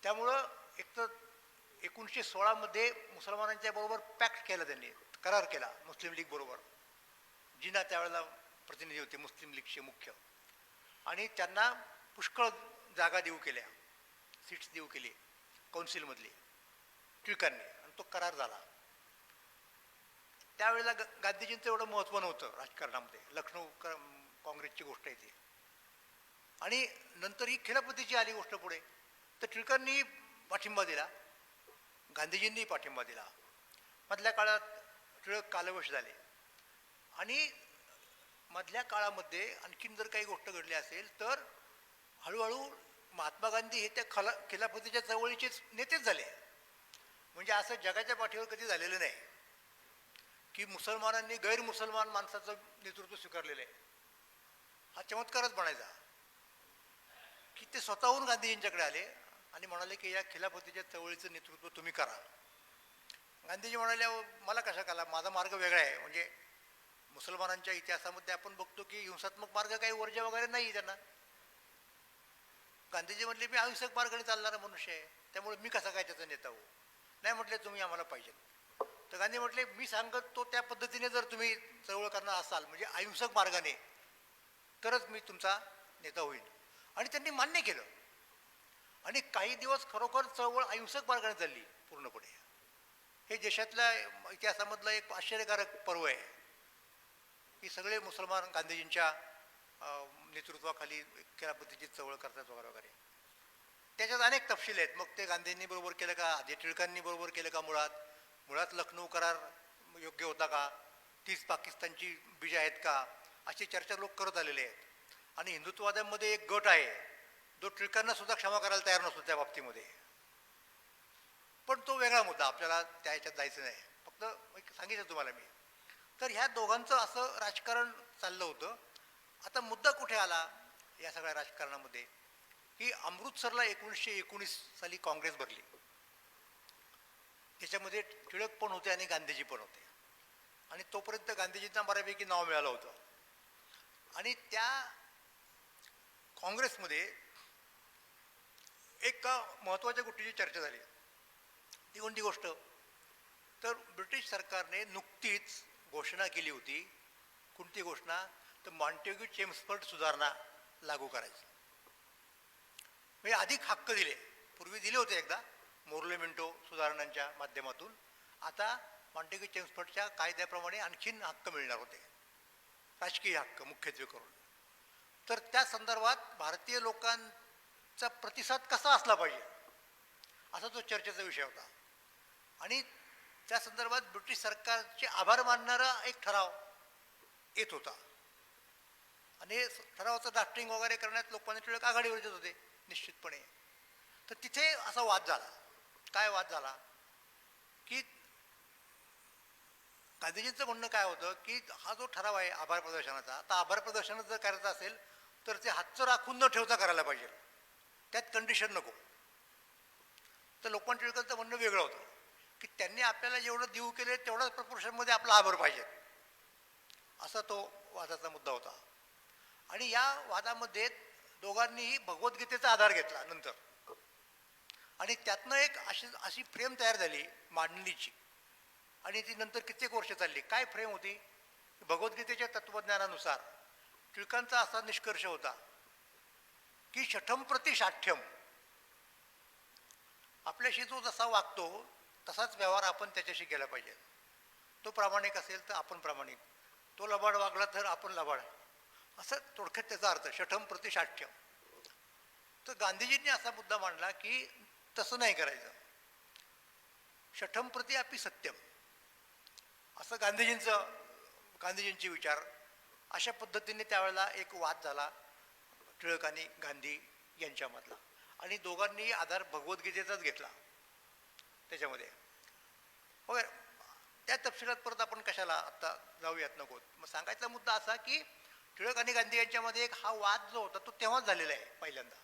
त्यामुळं एक तर 1916 मध्ये मुसलमानांच्या बरोबर पॅक्ट केला, त्यांनी करार केला मुस्लिम लीग बरोबर. जिना त्यावेळेला प्रतिनिधी होते मुस्लिम लीगचे मुख्य, आणि त्यांना पुष्कळ जागा देऊ केल्या, सीट्स देऊ केली कौन्सिलमधली टिळकांनी, आणि तो करार झाला. त्यावेळेला गांधीजींचं एवढं महत्त्व नव्हतं राजकारणामध्ये, लखनौ काँग्रेसची गोष्ट आहे ती. आणि नंतर ही खिलाफतीची आली गोष्ट पुढे, तर टिळकांनी पाठिंबा दिला, गांधीजींनी पाठिंबा दिला. मधल्या काळात टिळक कालवश झाले. आणि मधल्या काळामध्ये आणखीन जर काही गोष्ट घडली असेल तर हळूहळू महात्मा गांधी हे त्या खिलाफतीच्या चळवळीचे नेतेच झाले. म्हणजे असं जगाच्या पाठीवर कधी झालेलं नाही की मुसलमानांनी गैरमुसलमान माणसाचं नेतृत्व स्वीकारलेलं आहे. हा चमत्कारच म्हणायचा की ते स्वतःहून गांधीजींच्याकडे आले आणि म्हणाले की या खिलाफतीच्या चळवळीचं नेतृत्व तुम्ही करा. गांधीजी म्हणाले मला कशा कळला, माझा मार्ग वेगळा आहे. म्हणजे मुसलमानांच्या इतिहासामध्ये आपण बघतो की हिंसात्मक मार्ग काही वर्ज वगैरे नाही त्यांना. गांधीजी म्हटले मी अहिंसक मार्गाने चालणारा मनुष्य आहे, त्यामुळे मी कसा काय त्याचा नेता होऊ. नाही म्हटले तुम्ही आम्हाला पाहिजे. तर गांधी म्हटले मी सांगत तो त्या पद्धतीने जर तुम्ही चळवळ करणार असाल म्हणजे अहिंसक मार्गाने तरच मी तुमचा नेता होईल. आणि त्यांनी मान्य केलं आणि काही दिवस खरोखर चळवळ अहिंसक मार्गाने चालली पूर्णपणे. हे देशातल्या इतिहासामधलं एक आश्चर्यकारक पर्व आहे की सगळे मुसलमान गांधीजींच्या नेतृत्वाखाली खिलाफतीची चळवळ करतात वगैरे वगैरे. त्याच्यात अनेक तपशील आहेत. मग ते गांधींनी बरोबर केलं का, अजय टिळकांनी बरोबर केलं का, मुळात लखनौ करार योग्य होता का, 30 पाकिस्तानची बीज आहेत का, अशी चर्चा लोक करत आलेले आहेत. आणि हिंदुत्ववाद्यांमध्ये एक गट आहे जो टिळकांना सुद्धा क्षमा करायला तयार नसतो त्या बाबतीमध्ये. पण तो वेगळा मुद्दा, आपल्याला त्या ह्याच्यात जायचं नाही. फक्त एक सांगितलं तुम्हाला मी. तर ह्या दोघांचं असं राजकारण चाललं होतं. आता मुद्दा कुठे आला या सगळ्या राजकारणामध्ये की अमृतसरला 1919 साली काँग्रेस भरली. त्याच्यामध्ये टिळक पण होते आणि गांधीजी पण होते. आणि तोपर्यंत गांधीजींना बऱ्यापैकी नाव मिळालं होतं. आणि त्या काँग्रेसमध्ये एक महत्त्वाच्या गोष्टीची चर्चा झाली. ती कोणती गोष्ट, तर ब्रिटिश सरकारने नुकतीच घोषणा केली होती. कोणती घोषणा, तर मॉन्टेग्यू चेम्सफोर्ड सुधारणा लागू करायची. म्हणजे अधिक हक्क दिले. पूर्वी दिले होते एकदा मोर्ले मिंटो सुधारणांच्या माध्यमातून. आता मॉन्टेग्यू चेम्सफोर्डच्या कायद्याप्रमाणे आणखीन हक्क मिळणार होते, राजकीय हक्क मुख्यत्वे करून. तर त्या संदर्भात भारतीय लोकांचा प्रतिसाद कसा असला पाहिजे असा तो चर्चेचा विषय होता. आणि त्या संदर्भात ब्रिटिश सरकारचे आभार मानणारा एक ठराव येत होता. आणि ठरावाचं ड्राफ्टिंग वगैरे करण्यात लोकमान्य टिळक आघाडीवर येत होते निश्चितपणे. तर तिथे असा वाद झाला. काय वाद झाला की गांधीजींचं म्हणणं काय होतं की हा जो ठराव आहे आभार प्रदर्शनाचा, आता आभार प्रदर्शन जर करायचं असेल तर ते हातचं राखून न ठेवता करायला पाहिजे, त्यात कंडिशन नको. तर लोकमान्य टिळकांचं म्हणणं वेगळं होतं की त्यांनी आपल्याला जेवढं देऊ केले तेवढ्याच प्रपोर्शनमध्ये आपला आभार पाहिजे, असा तो वादाचा मुद्दा होता. आणि या वादामध्ये दोघांनीही भगवद्गीतेचा आधार घेतला नंतर. आणि त्यातनं एक अशी फ्रेम तयार झाली मांडणीची. आणि ती नंतर कित्येक वर्ष चालली. काय फ्रेम होती, भगवद्गीतेच्या तत्त्वज्ञानानुसार टिळकांचा असा निष्कर्ष होता की शठम प्रति शाठ्यम, आपल्याशी जो जसा वागतो तसाच व्यवहार आपण त्याच्याशी केला पाहिजे. तो प्रामाणिक असेल तर आपण प्रामाणिक, तो लबाड वागला तर आपण लबाड, असं थोडक्यात त्याचा अर्थ शठम प्रति शाठ्यम. तर गांधीजींनी असा मुद्दा मांडला की तसं नाही करायचं, शठम प्रति अपि सत्यम, असं गांधीजींचे विचार. अशा पद्धतीने त्यावेळेला एक वाद झाला टिळक आणि गांधी यांच्यामधला. आणि दोघांनी आधार भगवद्गीतेचाच घेतला त्याच्यामध्ये वगैरे. त्या तपशिलात परत आपण कशाला आत्ता जाऊयात, नको. मग सांगायचा मुद्दा असा की टिळक आणि गांधी यांच्यामध्ये एक हा वाद जो होता तो तेव्हाच झालेला आहे पहिल्यांदा.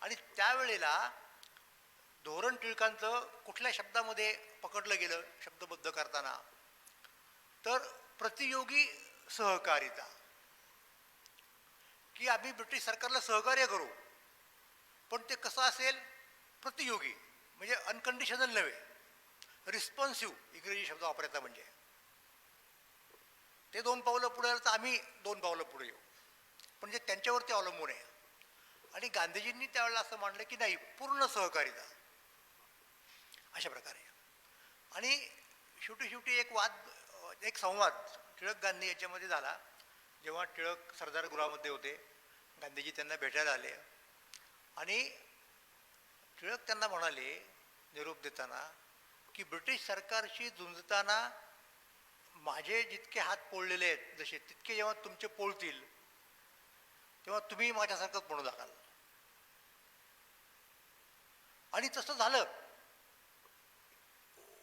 आणि त्यावेळेला धोरण टिळकांचं कुठल्या शब्दामध्ये पकडलं गेलं शब्दबद्ध करताना, तर प्रतियोगी सहकारिता, की आम्ही ब्रिटिश सरकारला सहकार्य करू पण ते कसं असेल, प्रतियोगी म्हणजे अनकंडिशनल नव्हे, रिस्पॉन्सिव्ह इंग्रजी शब्द वापरायचा. म्हणजे ते 2 पावलं पुढे आलं तर आम्ही 2 पावलं पुढे येऊ, म्हणजे त्यांच्यावरती अवलंबून आहे. आणि गांधीजींनी त्यावेळेला असं मांडलं की नाही, पूर्ण सहकारिता अशा प्रकारे. आणि शेवटी एक संवाद टिळक गांधी याच्यामध्ये झाला. जेव्हा टिळक सरदार गृहामध्ये होते, गांधीजी त्यांना भेटायला आले आणि टिळक त्यांना म्हणाले निरोप देताना की ब्रिटिश सरकारशी झुंजताना माझे जितके हात पोळलेले आहेत जसे, तितके जेव्हा तुमचे पोळतील तेव्हा तुम्ही माझ्यासारखंच म्हणू लागाल. आणि तसं झालं.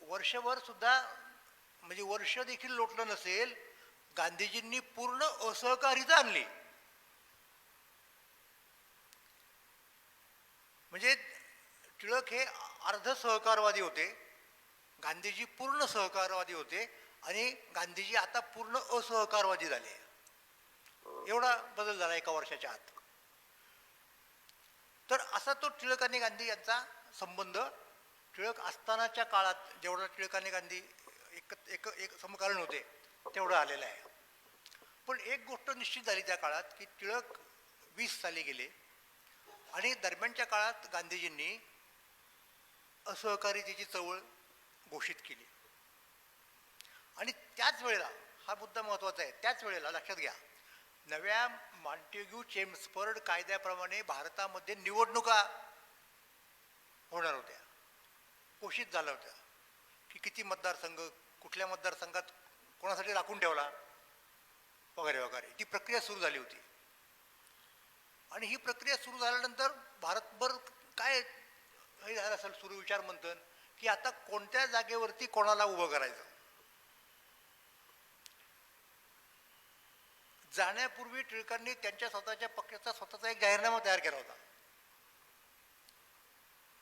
वर्षभर सुद्धा म्हणजे वर्ष देखील लोटलं नसेल, गांधीजींनी पूर्ण असहकारिता आणली. म्हणजे टिळक हे अर्ध सहकारवादी होते, गांधीजी पूर्ण सहकारवादी होते आणि गांधीजी आता पूर्ण असहकारवादी झाले. एवढा बदल झाला एका वर्षाच्या आत. तर असा तो टिळक आणि गांधी यांचा संबंध टिळक असतानाच्या काळात जेवढा टिळक आणि गांधी एक एक एक समकालीन होते तेवढं आलेलं आहे. पण एक गोष्ट निश्चित झाली त्या काळात की टिळक 20 साली गेले आणि दरम्यानच्या काळात गांधीजींनी असहकारितेची चळवळ घोषित केली. आणि त्याच वेळेला हा मुद्दा महत्त्वाचा आहे, त्याच वेळेला लक्षात घ्या, नव्या मॉन्टेग्यू चेम्सफोर्ड कायद्याप्रमाणे भारतामध्ये निवडणुका होणार होत्या, घोषित झाल्या होत्या की किती मतदारसंघ, कुठल्या मतदारसंघात कोणासाठी राखून ठेवला वगैरे वगैरे. ती प्रक्रिया सुरू झाली होती. आणि ही प्रक्रिया सुरू झाल्यानंतर भारतभर काय हे झालं असेल सुरू विचार मंथन की आता कोणत्या जागेवरती कोणाला उभं करायचं. जाण्यापूर्वी टिळकांनी त्यांच्या स्वतःच्या पक्षाचा स्वतःचा एक जाहीरनामा तयार केला होता,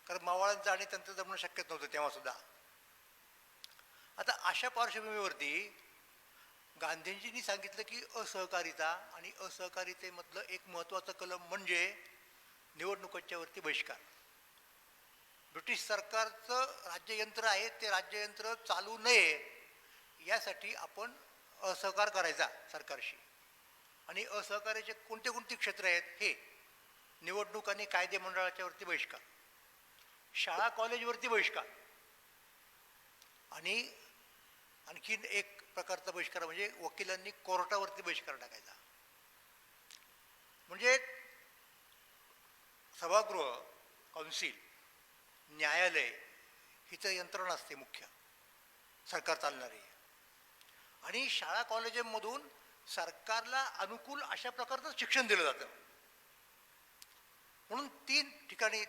कारण मावळांचं आणि त्यांचं जमणं शक्यच नव्हतं तेव्हा सुद्धा. आता अशा पार्श्वभूमीवरती गांधीजींनी सांगितलं की असहकारिता आणि असहकारितेमधलं एक महत्त्वाचं कलम म्हणजे निवडणुकांच्या वरती बहिष्कार. ब्रिटिश सरकारचं राज्ययंत्र आहे, ते राज्ययंत्र चालू नये यासाठी आपण असहकार करायचा सरकारशी. आणि असहकार्याचे कोणते कोणते क्षेत्र आहेत हे निवडणूक आणि कायदे मंडळाच्या वरती बहिष्कार, शाळा कॉलेजवरती बहिष्कार, आणि आणखीन एक प्रकारचा बहिष्कार म्हणजे वकिलांनी कोर्टावरती बहिष्कार टाकायचा. म्हणजे सभागृह, कौन्सिल, न्यायालय हिचं यंत्रणा असते मुख्य सरकार चालणारी. आणि शाळा कॉलेजमधून सरकारला अनुकूल अशा प्रकारचं शिक्षण दिलं जातं. म्हणून 3 ठिकाणी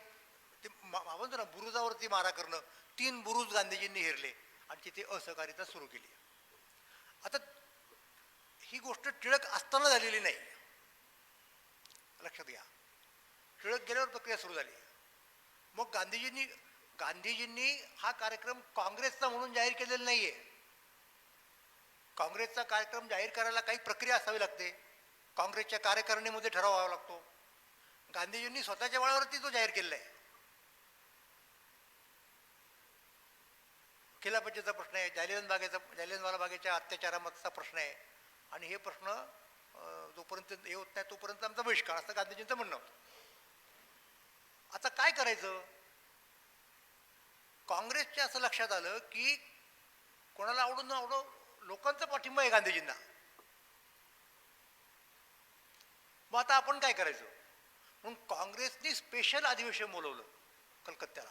ते म्हणतो ना बुरुजावरती मारा करणं, 3 बुरुज गांधीजींनी हेरले आणि तिथे असहकारिता सुरू केली. आता ही गोष्ट टिळक असताना झालेली नाही, लक्षात घ्या. टिळक गेल्यावर प्रक्रिया सुरू झाली. मग गांधीजींनी हा कार्यक्रम काँग्रेसचा म्हणून जाहीर केलेला नाहीये. काँग्रेसचा कार्यक्रम जाहीर करायला काही प्रक्रिया असावी लागते, काँग्रेसच्या कार्यकारिणीमध्ये ठराव व्हावा लागतो. गांधीजींनी स्वतःच्या बळावरती तो जाहीर केलेला आहे. खिलाफतीचा प्रश्न आहे, जालियनवाला बागेच्या अत्याचाराचा प्रश्न आहे, आणि हे प्रश्न जोपर्यंत हे होत नाही तोपर्यंत आमचा बहिष्कार, असं गांधीजींचं म्हणणं होतं. आता काय करायचं? काँग्रेसच्या असं लक्षात आलं की कोणाला आवडून न आवडो लोकांचा पाठिंबा आहे गांधीजींना. मग आता आपण काय करायचं? म्हणून काँग्रेसनी स्पेशल अधिवेशन बोलवलं कलकत्त्याला,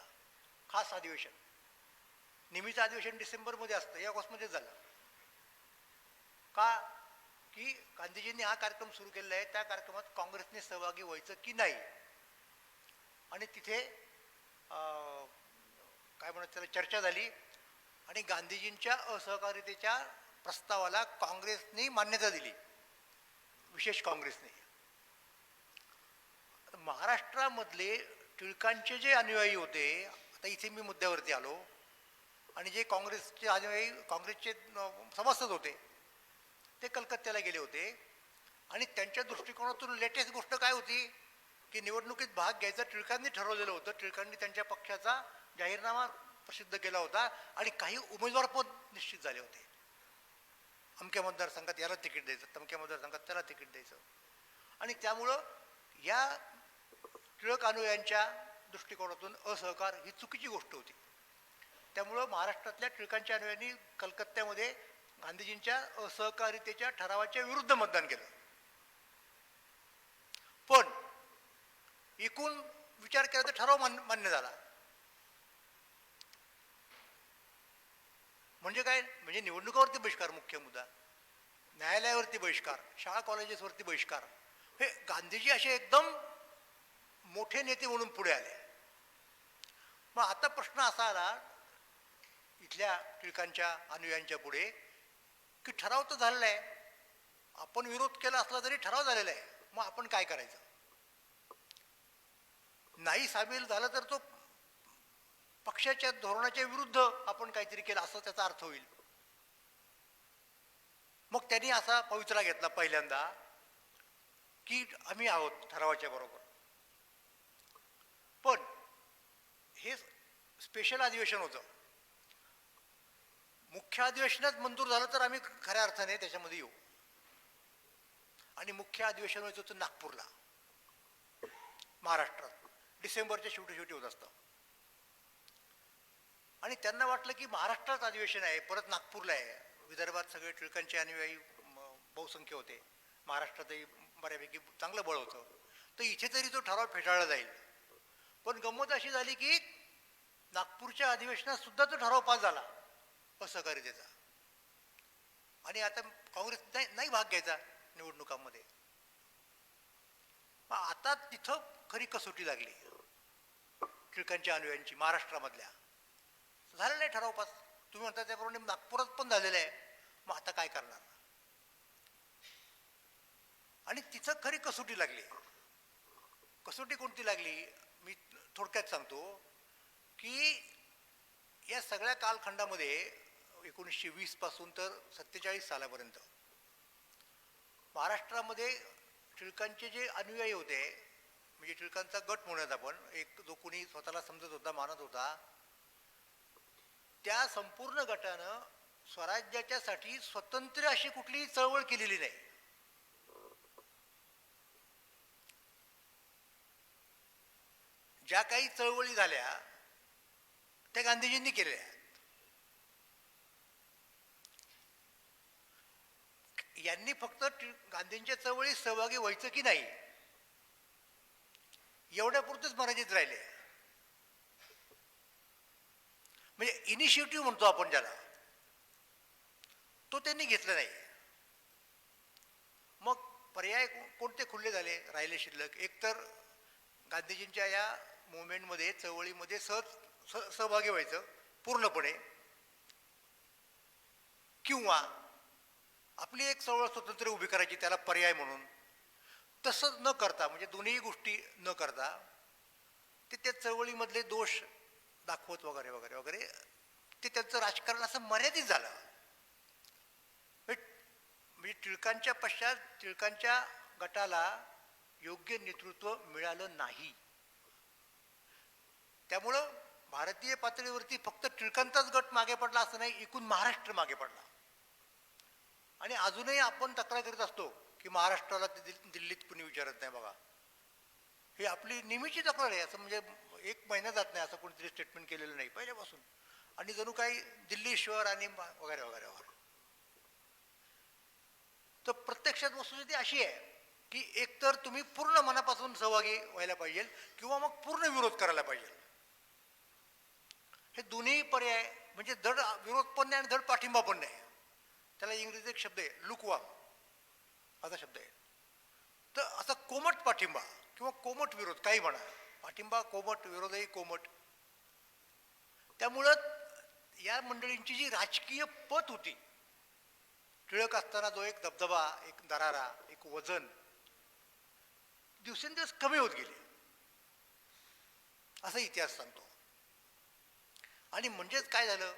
खास अधिवेशन. नेहमीचं अधिवेशन डिसेंबरमध्ये असतं, या ऑगस्टमध्येच झालं. का की गांधीजींनी हा कार्यक्रम सुरू केलेला आहे, त्या कार्यक्रमात काँग्रेसने सहभागी व्हायचं की नाही. आणि तिथे काय म्हणत त्याला चर्चा झाली आणि गांधीजींच्या असहकारितेच्या प्रस्तावाला काँग्रेसने मान्यता दिली, विशेष काँग्रेसने. महाराष्ट्रामधले टिळकांचे जे अनुयायी होते, आता इथे मी मुद्द्यावरती आलो, आणि जे काँग्रेसचे अनुयायी, काँग्रेसचे सभासद होते, ते कलकत्त्याला गेले होते. आणि त्यांच्या दृष्टिकोनातून लेटेस्ट गोष्ट काय होती की निवडणुकीत भाग घ्यायचं टिळकांनी ठरवलेलं होतं. टिळकांनी त्यांच्या पक्षाचा जाहीरनामा प्रसिद्ध केला होता आणि काही उमेदवार पण निश्चित झाले होते. अमक्या मतदारसंघात याला तिकीट द्यायचं, तमक्या मतदारसंघात त्याला तिकीट द्यायचं. आणि त्यामुळं या टिळक अनुयायांच्या दृष्टिकोनातून असहकार ही चुकीची गोष्ट होती. त्यामुळं महाराष्ट्रातल्या टिळकांच्या अनुयायांनी कलकत्त्यामध्ये गांधीजींच्या असहकारितेच्या ठरावाच्या विरुद्ध मतदान केलं. पण एकूण विचार केला तर ठराव मान्य झाला. म्हणजे काय? म्हणजे निवडणुकावरती बहिष्कार मुख्य मुद्दा, न्यायालयावरती बहिष्कार, शाळा कॉलेजेसवरती बहिष्कार. हे गांधीजी असे एकदम मोठे नेते म्हणून पुढे आले. मग आता प्रश्न असा आला इथल्या टिळकांच्या अनुयायांच्या पुढे की ठराव तर झालेला आहे, आपण विरोध केला असला तरी ठराव झालेला आहे, मग आपण काय करायचं? नाही सामील झालं तर तो पक्षाच्या धोरणाच्या विरुद्ध आपण काहीतरी केलं असं त्याचा अर्थ होईल. मग त्यांनी असा पवित्रा घेतला पहिल्यांदा की आम्ही आहोत ठरावाच्या बरोबर. पण हे स्पेशल अधिवेशन होतं, मुख्य अधिवेशनात मंजूर झालं तर आम्ही खऱ्या अर्थाने त्याच्यामध्ये येऊ. आणि मुख्य अधिवेशन व्हायचं होतं नागपूरला, महाराष्ट्रात, डिसेंबरच्या शेवटी होत असतं. आणि त्यांना वाटलं की महाराष्ट्रात अधिवेशन आहे, परत नागपूरला आहे, विदर्भात सगळे टिळकांचे अनुयायी बहुसंख्य होते, महाराष्ट्रातही बऱ्यापैकी चांगलं बळ होतं, तर इथे तरी तो ठराव फेटाळला जाईल. पण गंमत अशी झाली की नागपूरच्या अधिवेशनात सुद्धा तो ठराव पास झाला असहकारितेचा. आणि आता काँग्रेस नाही भाग घ्यायचा निवडणुकांमध्ये. आता तिथं खरी कसोटी लागली टिळकांच्या अनुयायांची महाराष्ट्रामधल्या. झालेला आहे ठराव पास, तुम्ही म्हणता त्याप्रमाणे नागपुरात पण झालेलं आहे, मग आता काय करणार? आणि तिथं खरी कसोटी लागली. कसोटी कोणती लागली मी थोडक्यात सांगतो की या सगळ्या कालखंडामध्ये 1920 पासून तर 47 सालापर्यंत महाराष्ट्रामध्ये टिळकांचे जे अनुयायी होते, म्हणजे टिळकांचा गट म्हणूयात आपण, एक जो कोणी स्वतःला समजत होता, मानत होता, त्या संपूर्ण गटानं स्वराज्याच्यासाठी स्वतंत्र अशी कुठलीही चळवळ केलेली नाही. ज्या काही चळवळी झाल्या त्या गांधीजींनी केलेल्या. यांनी फक्त गांधींच्या चळवळीत सहभागी व्हायचं की नाही एवढ्यापुरतेच मर्यादित राहिले. म्हणजे इनिशिएटिव्ह म्हणतो आपण ज्याला, तो त्यांनी घेतला नाही. मग पर्याय कोणते खुले झाले, राहिले शिल्लक? एक तर गांधीजींच्या या मुवमेंटमध्ये, चळवळीमध्ये सहभागी व्हायचं पूर्णपणे, किंवा आपली एक चळवळ स्वतंत्र उभी करायची त्याला पर्याय म्हणून. तसं न करता, म्हणजे दोन्ही गोष्टी न करता ते त्या चळवळीमधले दोष दाखवत वगैरे वगैरे वगैरे ते त्यांचं राजकारण असं मर्यादित झालं. म्हणजे टिळकांच्या पश्चात टिळकांच्या गटाला योग्य नेतृत्व मिळालं नाही. त्यामुळं भारतीय पातळीवरती फक्त टिळकांचाच गट मागे पडला असं नाही, एकूण महाराष्ट्र मागे पडला. आणि अजूनही आपण तक्रार करीत असतो की महाराष्ट्राला दिल्लीत कुणी विचारत नाही. बघा, ही आपली नेहमीची तक्रार आहे. असं म्हणजे एक महिना जात नाही असं कोणतरी स्टेटमेंट केलेलं नाही पहिल्यापासून. आणि जणू काही दिल्ली शहर आणि वगैरे वगैरे वगैरे. तर प्रत्यक्षात वस्तुस्थिती अशी आहे की एकतर तुम्ही पूर्ण मनापासून सहभागी व्हायला पाहिजे किंवा मग पूर्ण विरोध करायला पाहिजे. हे दोन्ही पर्याय म्हणजे धड विरोध पण नाही आणि धड पाठिंबा पण नाही. त्याला इंग्रजीत एक शब्द आहे, लुकवाम असा शब्द आहे. तर असा कोमट पाठिंबा किंवा कोमट विरोध, काही म्हणा, पाठिंबा कोमट, विरोधही कोमट. त्यामुळं या मंडळींची जी राजकीय पत होती, टिळक असताना जो एक दबदबा, एक दरारा, एक वजन, दिवसेंदिवस कमी होत गेले असा इतिहास सांगतो. आणि म्हणजेच काय झालं,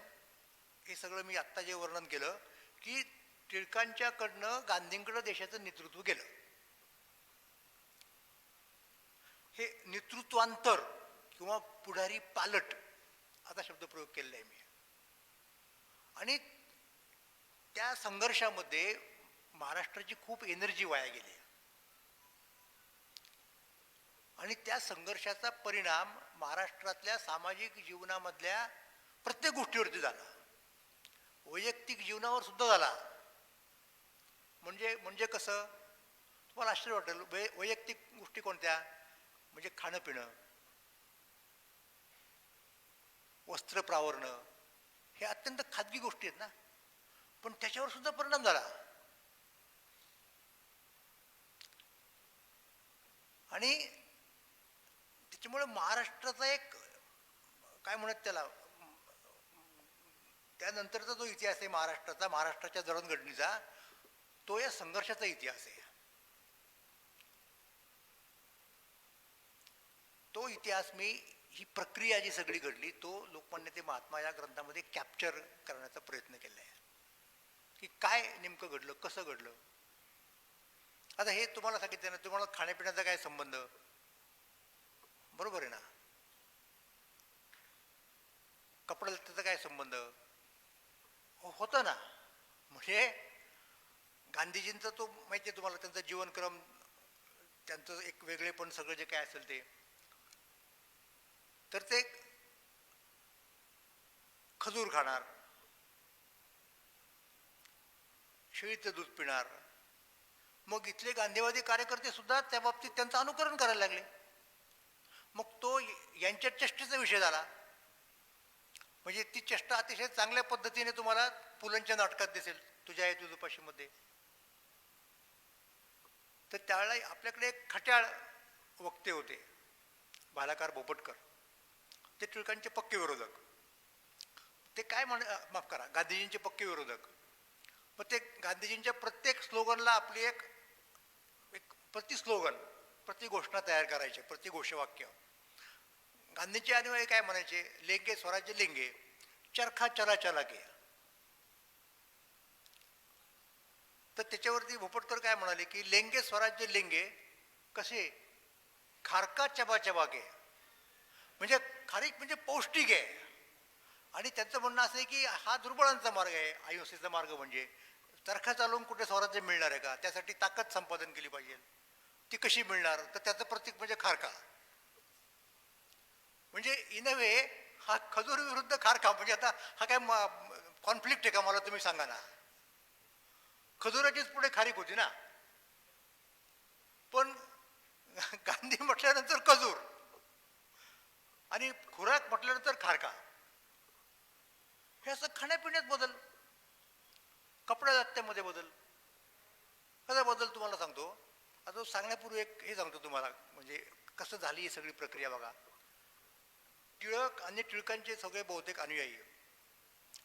हे सगळं मी आत्ता जे वर्णन केलं की टिळकांच्याकडनं गांधींकडं देशाचं नेतृत्व गेलं. हे नेतृत्वांतर किंवा पुढारी पालट असा शब्द प्रयोग केलेला आहे मी. आणि त्या संघर्षामध्ये महाराष्ट्राची खूप एनर्जी वाया गेली. आणि त्या संघर्षाचा परिणाम महाराष्ट्रातल्या सामाजिक जीवनामधल्या प्रत्येक गोष्टीवरती झाला, वैयक्तिक जीवनावर सुद्धा झाला. म्हणजे कसं, तुम्हाला आश्चर्य वाटेल, वैयक्तिक गोष्टी कोणत्या? म्हणजे खाणं पिणं, वस्त्र प्रावरणं, हे अत्यंत खाजगी गोष्टी आहेत ना, पण त्याच्यावर सुद्धा परिणाम झाला. आणि त्याच्यामुळे महाराष्ट्राचा एक काय म्हणत त्याला त्यानंतरचा जो इतिहास आहे महाराष्ट्राचा, महाराष्ट्राच्या जडणघडणीचा, तो या संघर्षाचा इतिहास आहे. तो इतिहास ही प्रक्रिया जी सगळी घडली तो लोकमान्य ते महात्मा या ग्रंथामध्ये कॅप्चर करण्याचा प्रयत्न केला आहे की काय नेमकं घडलं, कसं घडलं. आता हे तुम्हाला सांगितलं ना, तुम्हाला खाण्यापिण्याचा काय संबंध, बरोबर आहे ना, कपडा लत्त्याचा काय संबंध होतं ना. म्हणजे गांधीजींचा तो माहिती आहे तुम्हाला, त्यांचा जीवनक्रम, त्यांचं एक वेगळेपण, सगळं जे काय असेल ते, तर ते खजूर खाणार, शेळीचं दूध पिणार. मग इथले गांधीवादी कार्यकर्ते सुद्धा त्या बाबतीत त्यांचं अनुकरण करायला लागले. मग तो यांच्या चेष्टेचा विषय झाला. म्हणजे ती चेष्टा अतिशय चांगल्या पद्धतीने तुम्हाला पुलंच्या नाटकात दिसेल, तुझ्या आहे तुझं पाशीमध्ये. तर त्यावेळेला आपल्याकडे एक खट्याळ वक्ते होते, भालाकार बोपटकर, ते टिळकांचे पक्के विरोधक. ते काय माफ करा, गांधीजींचे पक्के विरोधक. मग ते गांधीजींच्या प्रत्येक स्लोगनला आपली एक प्रतिस्लोगन, प्रतिघोषणा तयार करायचे, प्रतिघोषवाक्य. गांधींचे अनुयायी काय म्हणायचे, लेंगे स्वराज्य लेंगे, चरखा चला चला के. तर त्याच्यावरती भोपटकर काय म्हणाले की लेंगे स्वराज्य लेंगे कसे, खारका चबा चबा के. म्हणजे खारीक म्हणजे पौष्टिक आहे. आणि त्यांचं म्हणणं असं आहे की हा दुर्बळांचा मार्ग आहे, अहिंसेचा मार्ग. म्हणजे चरखा चालवून कुठे स्वराज्य मिळणार आहे का, त्यासाठी ताकद संपादन केली पाहिजे. ती कशी मिळणार, तर त्याचं प्रतीक म्हणजे खारका. म्हणजे इन अ वे हा खजूर विरुद्ध खारका. म्हणजे आता हा काय कॉन्फ्लिक्ट आहे का, मला तुम्ही सांगा ना. खजुराचीच पुढे खारीक होती ना, पण गांधी म्हटल्यानंतर खजूर आणि खुराक म्हटल्यानंतर खारका. हे असं खाण्यापिण्यात बदल, कपड्या लत्त्यामध्ये बदल. कसा बदल तुम्हाला सांगतो. आता सांगण्यापूर्वी एक हे सांगतो तुम्हाला, म्हणजे कसं झाली ही सगळी प्रक्रिया बघा. टिळक आणि टिळकांचे सगळे बहुतेक अनुयायी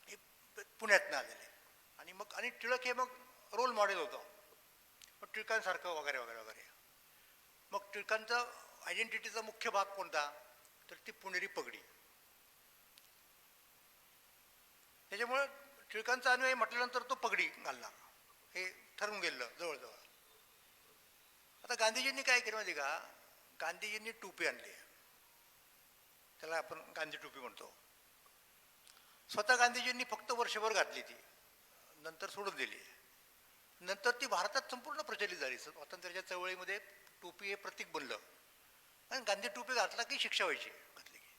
हे पुण्यातनं आलेले. आणि टिळक हे मग रोल मॉडेल होतं, मग टिळकांसारखं वगैरे वगैरे वगैरे. मग टिळकांचा आयडेंटिटीचा मुख्य भाग कोणता, तर ती पुणेरी पगडी. त्याच्यामुळे टिळकांचा अनुयायी म्हटल्यानंतर तो पगडी घालणार हे ठरवून गेलं जवळजवळ. आता गांधीजींनी काय केलं माहिती का, गांधीजींनी टोपी आणली, त्याला आपण गांधी टोपी म्हणतो. स्वतः गांधीजींनी फक्त वर्षभर घातली ती, नंतर सोडून दिली. नंतर ती भारतात संपूर्ण प्रचलित झाली. स्वातंत्र्याच्या चळवळीमध्ये टोपी हे प्रतीक बनलं. आणि गांधी टोपी घातला की शिक्षा व्हायची, घातली की,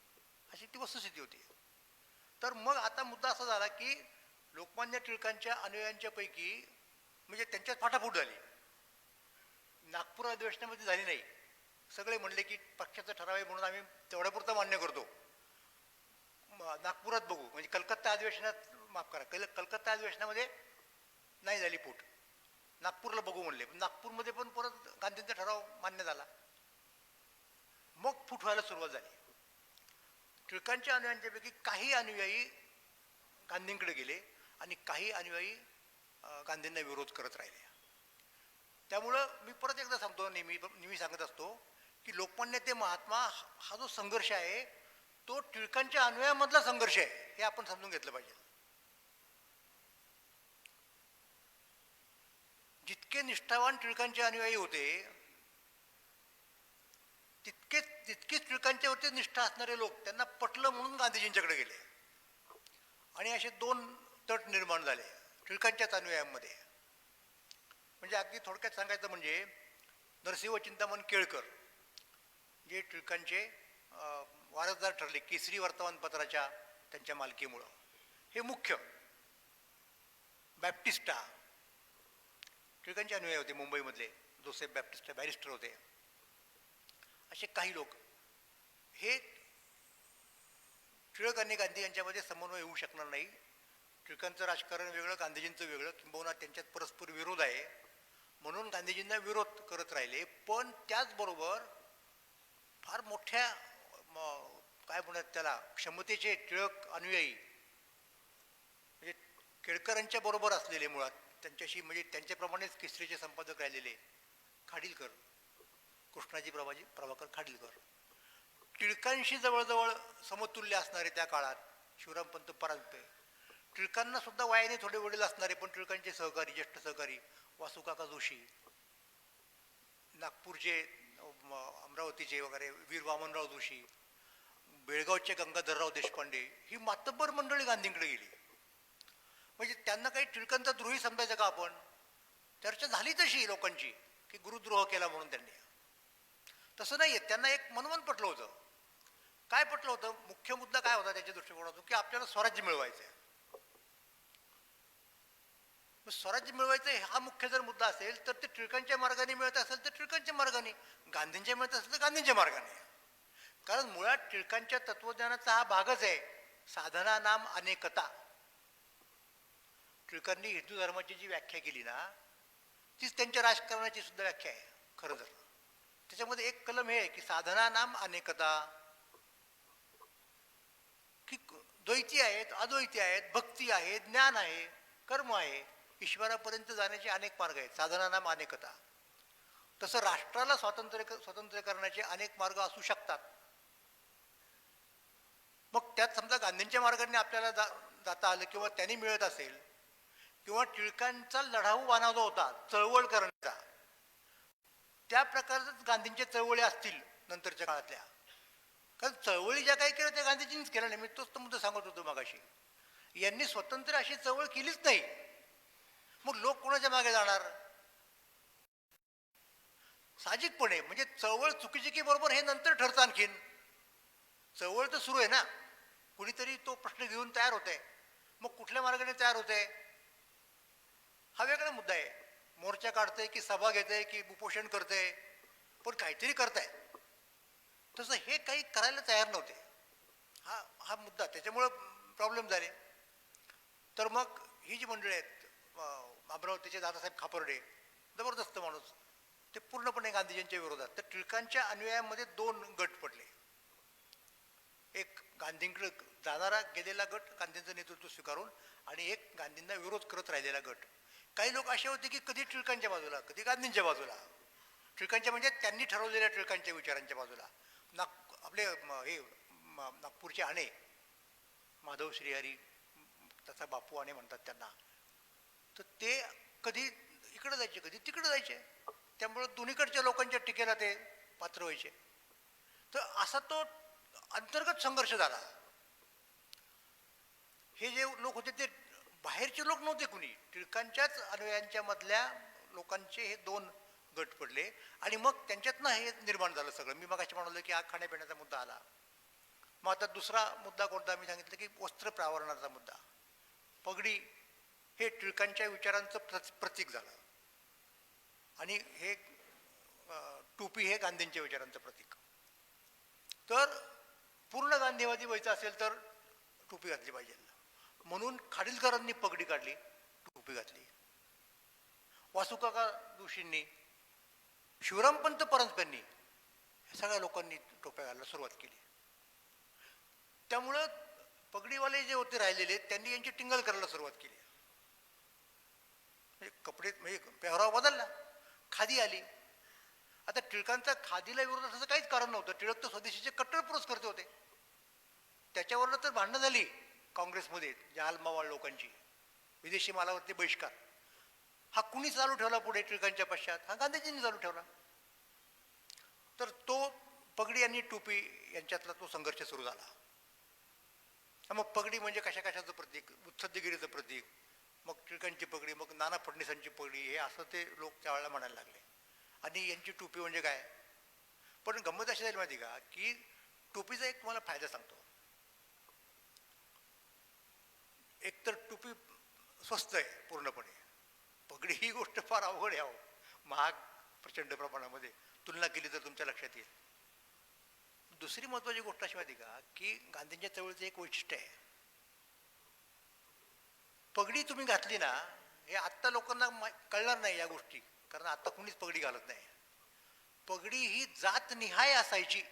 अशी ती वस्तुस्थिती होती. तर मग आता मुद्दा असा झाला की लोकमान्य टिळकांच्या अनुयायांच्या पैकी म्हणजे त्यांच्यात फाटाफूट झाली. नागपूर अधिवेशनामध्ये झाली नाही. सगळे म्हणले की पक्षाचा ठराव आहे म्हणून आम्ही तेवढ्यापुरतं मान्य करतो, नागपुरात बघू. म्हणजे कलकत्ता अधिवेशनात, माफ करा, कलकत्ता अधिवेशनामध्ये नाही झाली फूट, नागपूरला बघू म्हणले. नागपूरमध्ये पण परत गांधींचा ठराव मान्य झाला. मग फूट व्हायला सुरुवात झाली. टिळकांच्या अनुयायांच्यापैकी काही अनुयायी गांधींकडे गेले आणि काही अनुयायी गांधींना विरोध करत राहिले. त्यामुळं मी परत एकदा सांगतो, नेहमी सांगत असतो की लोकमान्य ते महात्मा हा जो संघर्ष आहे तो टिळकांच्या अनुयायांमधला संघर्ष आहे, हे आपण समजून घेतलं पाहिजे. जितके निष्ठावान टिळकांचे अनुयायी होते तितकेच टिळकांच्यावरती निष्ठा असणारे लोक त्यांना पटलं म्हणून गांधीजींच्याकडे गेले. आणि असे दोन तट निर्माण झाले टिळकांच्याच अनुयायांमध्ये. म्हणजे अगदी थोडक्यात सांगायचं म्हणजे नरसिंह चिंतामण केळकर जे टिळकांचे वारसदार ठरले केसरी वर्तमानपत्राच्या त्यांच्या मालकीमुळं, हे मुख्य बॅप्टिस्टा टिळकांचे अनुयायी होते. मुंबईमधले जोसेफ बॅप्टिस्टा बॅरिस्टर होते. असे काही लोक, हे टिळक आणि गांधी यांच्यामध्ये समन्वय होऊ शकणार नाही. टिळकांचं राजकारण वेगळं, गांधीजींचं वेगळं, किंबहुना त्यांच्यात परस्पर विरोध आहे म्हणून गांधीजींना विरोध करत राहिले. पण त्याचबरोबर फार मोठ्या काय म्हणतात त्याला क्षमतेचे टिळक अनुयायी केळकरांच्या बरोबर असलेले मुळात त्यांच्याशी म्हणजे त्यांच्याप्रमाणेच केसरीचे संपादक राहिलेले खाडीलकर, कृष्णाजी प्रभाकर खाडीलकर, टिळकांशी जवळजवळ समतुल्य असणारे त्या काळात शिवरामपंत परांजपे, टिळकांना सुद्धा वयाने थोडे वडील असणारे पण टिळकांचे सहकारी, ज्येष्ठ सहकारी वासुकाका जोशी, नागपूरचे अमरावतीचे वगैरे वीर वामनराव जोशी, बेळगावचे गंगाधरराव देशपांडे, ही मातब्बर मंडळी गांधींकडे गेली. म्हणजे त्यांना काही टिळकांचा द्रोही समजायचं का आपण? चर्चा झाली तशी लोकांची की गुरुद्रोह केला म्हणून त्यांनी. तसं नाहीये, त्यांना एक मनोमन पटलं होतं. काय पटलं होतं? मुख्य मुद्दा काय होता त्याच्या दृष्टिकोनातून? की आपल्याला स्वराज्य मिळवायचं आहे. स्वराज्य मिळवायचं हा मुख्य जर मुद्दा असेल तर ते टिळकांच्या मार्गाने मिळत असेल तर टिळकांच्या मार्गाने, गांधींच्या मिळत असेल तर गांधींच्या मार्गाने. कारण मुळात टिळकांच्या तत्वज्ञानाचा हा भागच आहे, साधना नाम अनेकता. टिळकांनी हिंदू धर्माची जी व्याख्या केली ना, तीच त्यांच्या राजकारणाची सुद्धा व्याख्या आहे खरं तर. त्याच्यामध्ये एक कलम हे आहे की साधना नाम अनेकता, की द्वैती आहेत, अद्वैती आहेत, भक्ती आहे, ज्ञान आहे, कर्म आहे, ईश्वरापर्यंत जाण्याचे अनेक मार्ग आहेत. साधना नाम अनेकता. तसं राष्ट्राला स्वातंत्र्य करण्याचे अनेक मार्ग असू शकतात. मग त्यात समजा गांधींच्या मार्गाने आपल्याला जाता आलं किंवा त्यांनी मिळत असेल, किंवा टिळकांचा लढाऊ बाणा जो होता चळवळ करण्याचा, त्या प्रकारच गांधींच्या चळवळी असतील नंतरच्या काळातल्या. कारण चळवळी ज्या काही केल्या त्या गांधीजींनीच केल्या नाही. मी तोच तो मुद्दा सांगत होतो मगाशी. यांनी स्वतंत्र अशी चळवळ केलीच नाही. मग लोक कोणाच्या मागे जाणार? साहजिकपणे म्हणजे चळवळ चुकीची की बरोबर हे नंतर ठरतं. आणखीन चळवळ तर सुरू आहे ना, कुणीतरी तो प्रश्न घेऊन तयार होत आहे. मग कुठल्या मार्गाने तयार होत आहे हा वेगळा मुद्दा आहे. मोर्चा काढतंय की सभा घेतंय की उपोषण करतंय, पण काहीतरी करताय. तसं हे काही करायला तयार नव्हते. हा मुद्दा, त्याच्यामुळं प्रॉब्लेम झाले. तर मग ही जी मंडळी आहेत, अमरावतीचे दादासाहेब खापर्डे, जबरदस्त माणूस, ते पूर्णपणे गांधीजींच्या विरोधात. तर टिळकांच्या अनुयायांमध्ये दोन गट पडले. एक गांधींकडे जाणारा गेलेला गट, गांधींचं नेतृत्व स्वीकारून, आणि एक गांधींना विरोध करत राहिलेला गट. काही लोक असे होते की कधी टिळकांच्या बाजूला, कधी गांधींच्या बाजूला. टिळकांच्या म्हणजे त्यांनी ठरवलेल्या टिळकांच्या विचारांच्या बाजूला. आपले हे नागपूरचे आणे, माधव श्रीहरी, त्याचा बापू आणे म्हणतात त्यांना, तर ते कधी इकडे जायचे कधी तिकडे जायचे. त्यामुळं दोन्हीकडच्या लोकांच्या टीकेला ते पात्र व्हायचे. तर असा तो अंतर्गत संघर्ष झाला. हे जे लोक होते ते बाहेरचे लोक नव्हते कुणी, टिळकांच्याच अनुयायांच्या मधल्या लोकांचे हे दोन गट पडले. आणि मग त्यांच्यातनं हे निर्माण झालं सगळं. मी मगाशी म्हणालो की हा खाण्यापिण्याचा मुद्दा आला. मग आता दुसरा मुद्दा कोणता? मी सांगितलं की वस्त्र प्रावरणाचा मुद्दा. पगडी हे टिळकांच्या विचारांचं प्रतीक झालं, आणि हे टोपी हे गांधींच्या विचारांचं प्रतीक. तर पूर्ण गांधीवादी व्हायचं असेल तर टोपी घातली पाहिजे. म्हणून खाडीलकरांनी पगडी काढली, टोपी घातली. वासुकाका जोशींनी, शिवरामपंत परांजपेंनी, या सगळ्या लोकांनी टोप्या घालायला सुरुवात केली. त्यामुळं पगडीवाले जे होते राहिलेले त्यांनी यांची टिंगल करायला सुरुवात केली. कपडे म्हणजे पेहराव बदलला, खादी आली. आता टिळकांचा खादीला विरोध असं काहीच कारण नव्हतं. टिळक तर स्वदेशीचे कट्टर पुरस्कर्ते होते. त्याच्यावरनं तर भांडणं झाली काँग्रेसमध्ये जहालमावाळ लोकांची, विदेशी मालावरती बहिष्कार. हा कुणी चालू ठेवला पुढे टिळकांच्या पश्चात? हा गांधीजींनी चालू ठेवला. तर तो पगडी आणि टोपी यांच्यातला तो संघर्ष सुरू झाला. मग पगडी म्हणजे कशा कशाचं प्रतीक? मुत्सद्देगिरीचं प्रतीक. मग टिळकांची पगडी, मग नाना फडणवीसांची पगडी, हे असं ते लोक त्यावेळेला म्हणायला लागले. आणि यांची टोपी म्हणजे काय? पण गंमत अशी झाली माहिती का, की टोपीचा एक तुम्हाला फायदा सांगतो. एकतर टोपी स्वस्त आहे पूर्णपणे, पगडी ही गोष्ट फार अवघड आहे, महाग प्रचंड प्रमाणामध्ये. तुलना केली तर तुमच्या लक्षात येईल. दुसरी महत्वाची गोष्ट अशी माहिती का, की गांधींच्या चळवळीचं एक वैशिष्ट्य आहे. पगडी तुम्ही घातली ना, हे आत्ता लोकांना कळणार नाही या गोष्टी, कारण आता कुणीच पगडी घालत नाही. पगडी ही जातनिहाय असायची.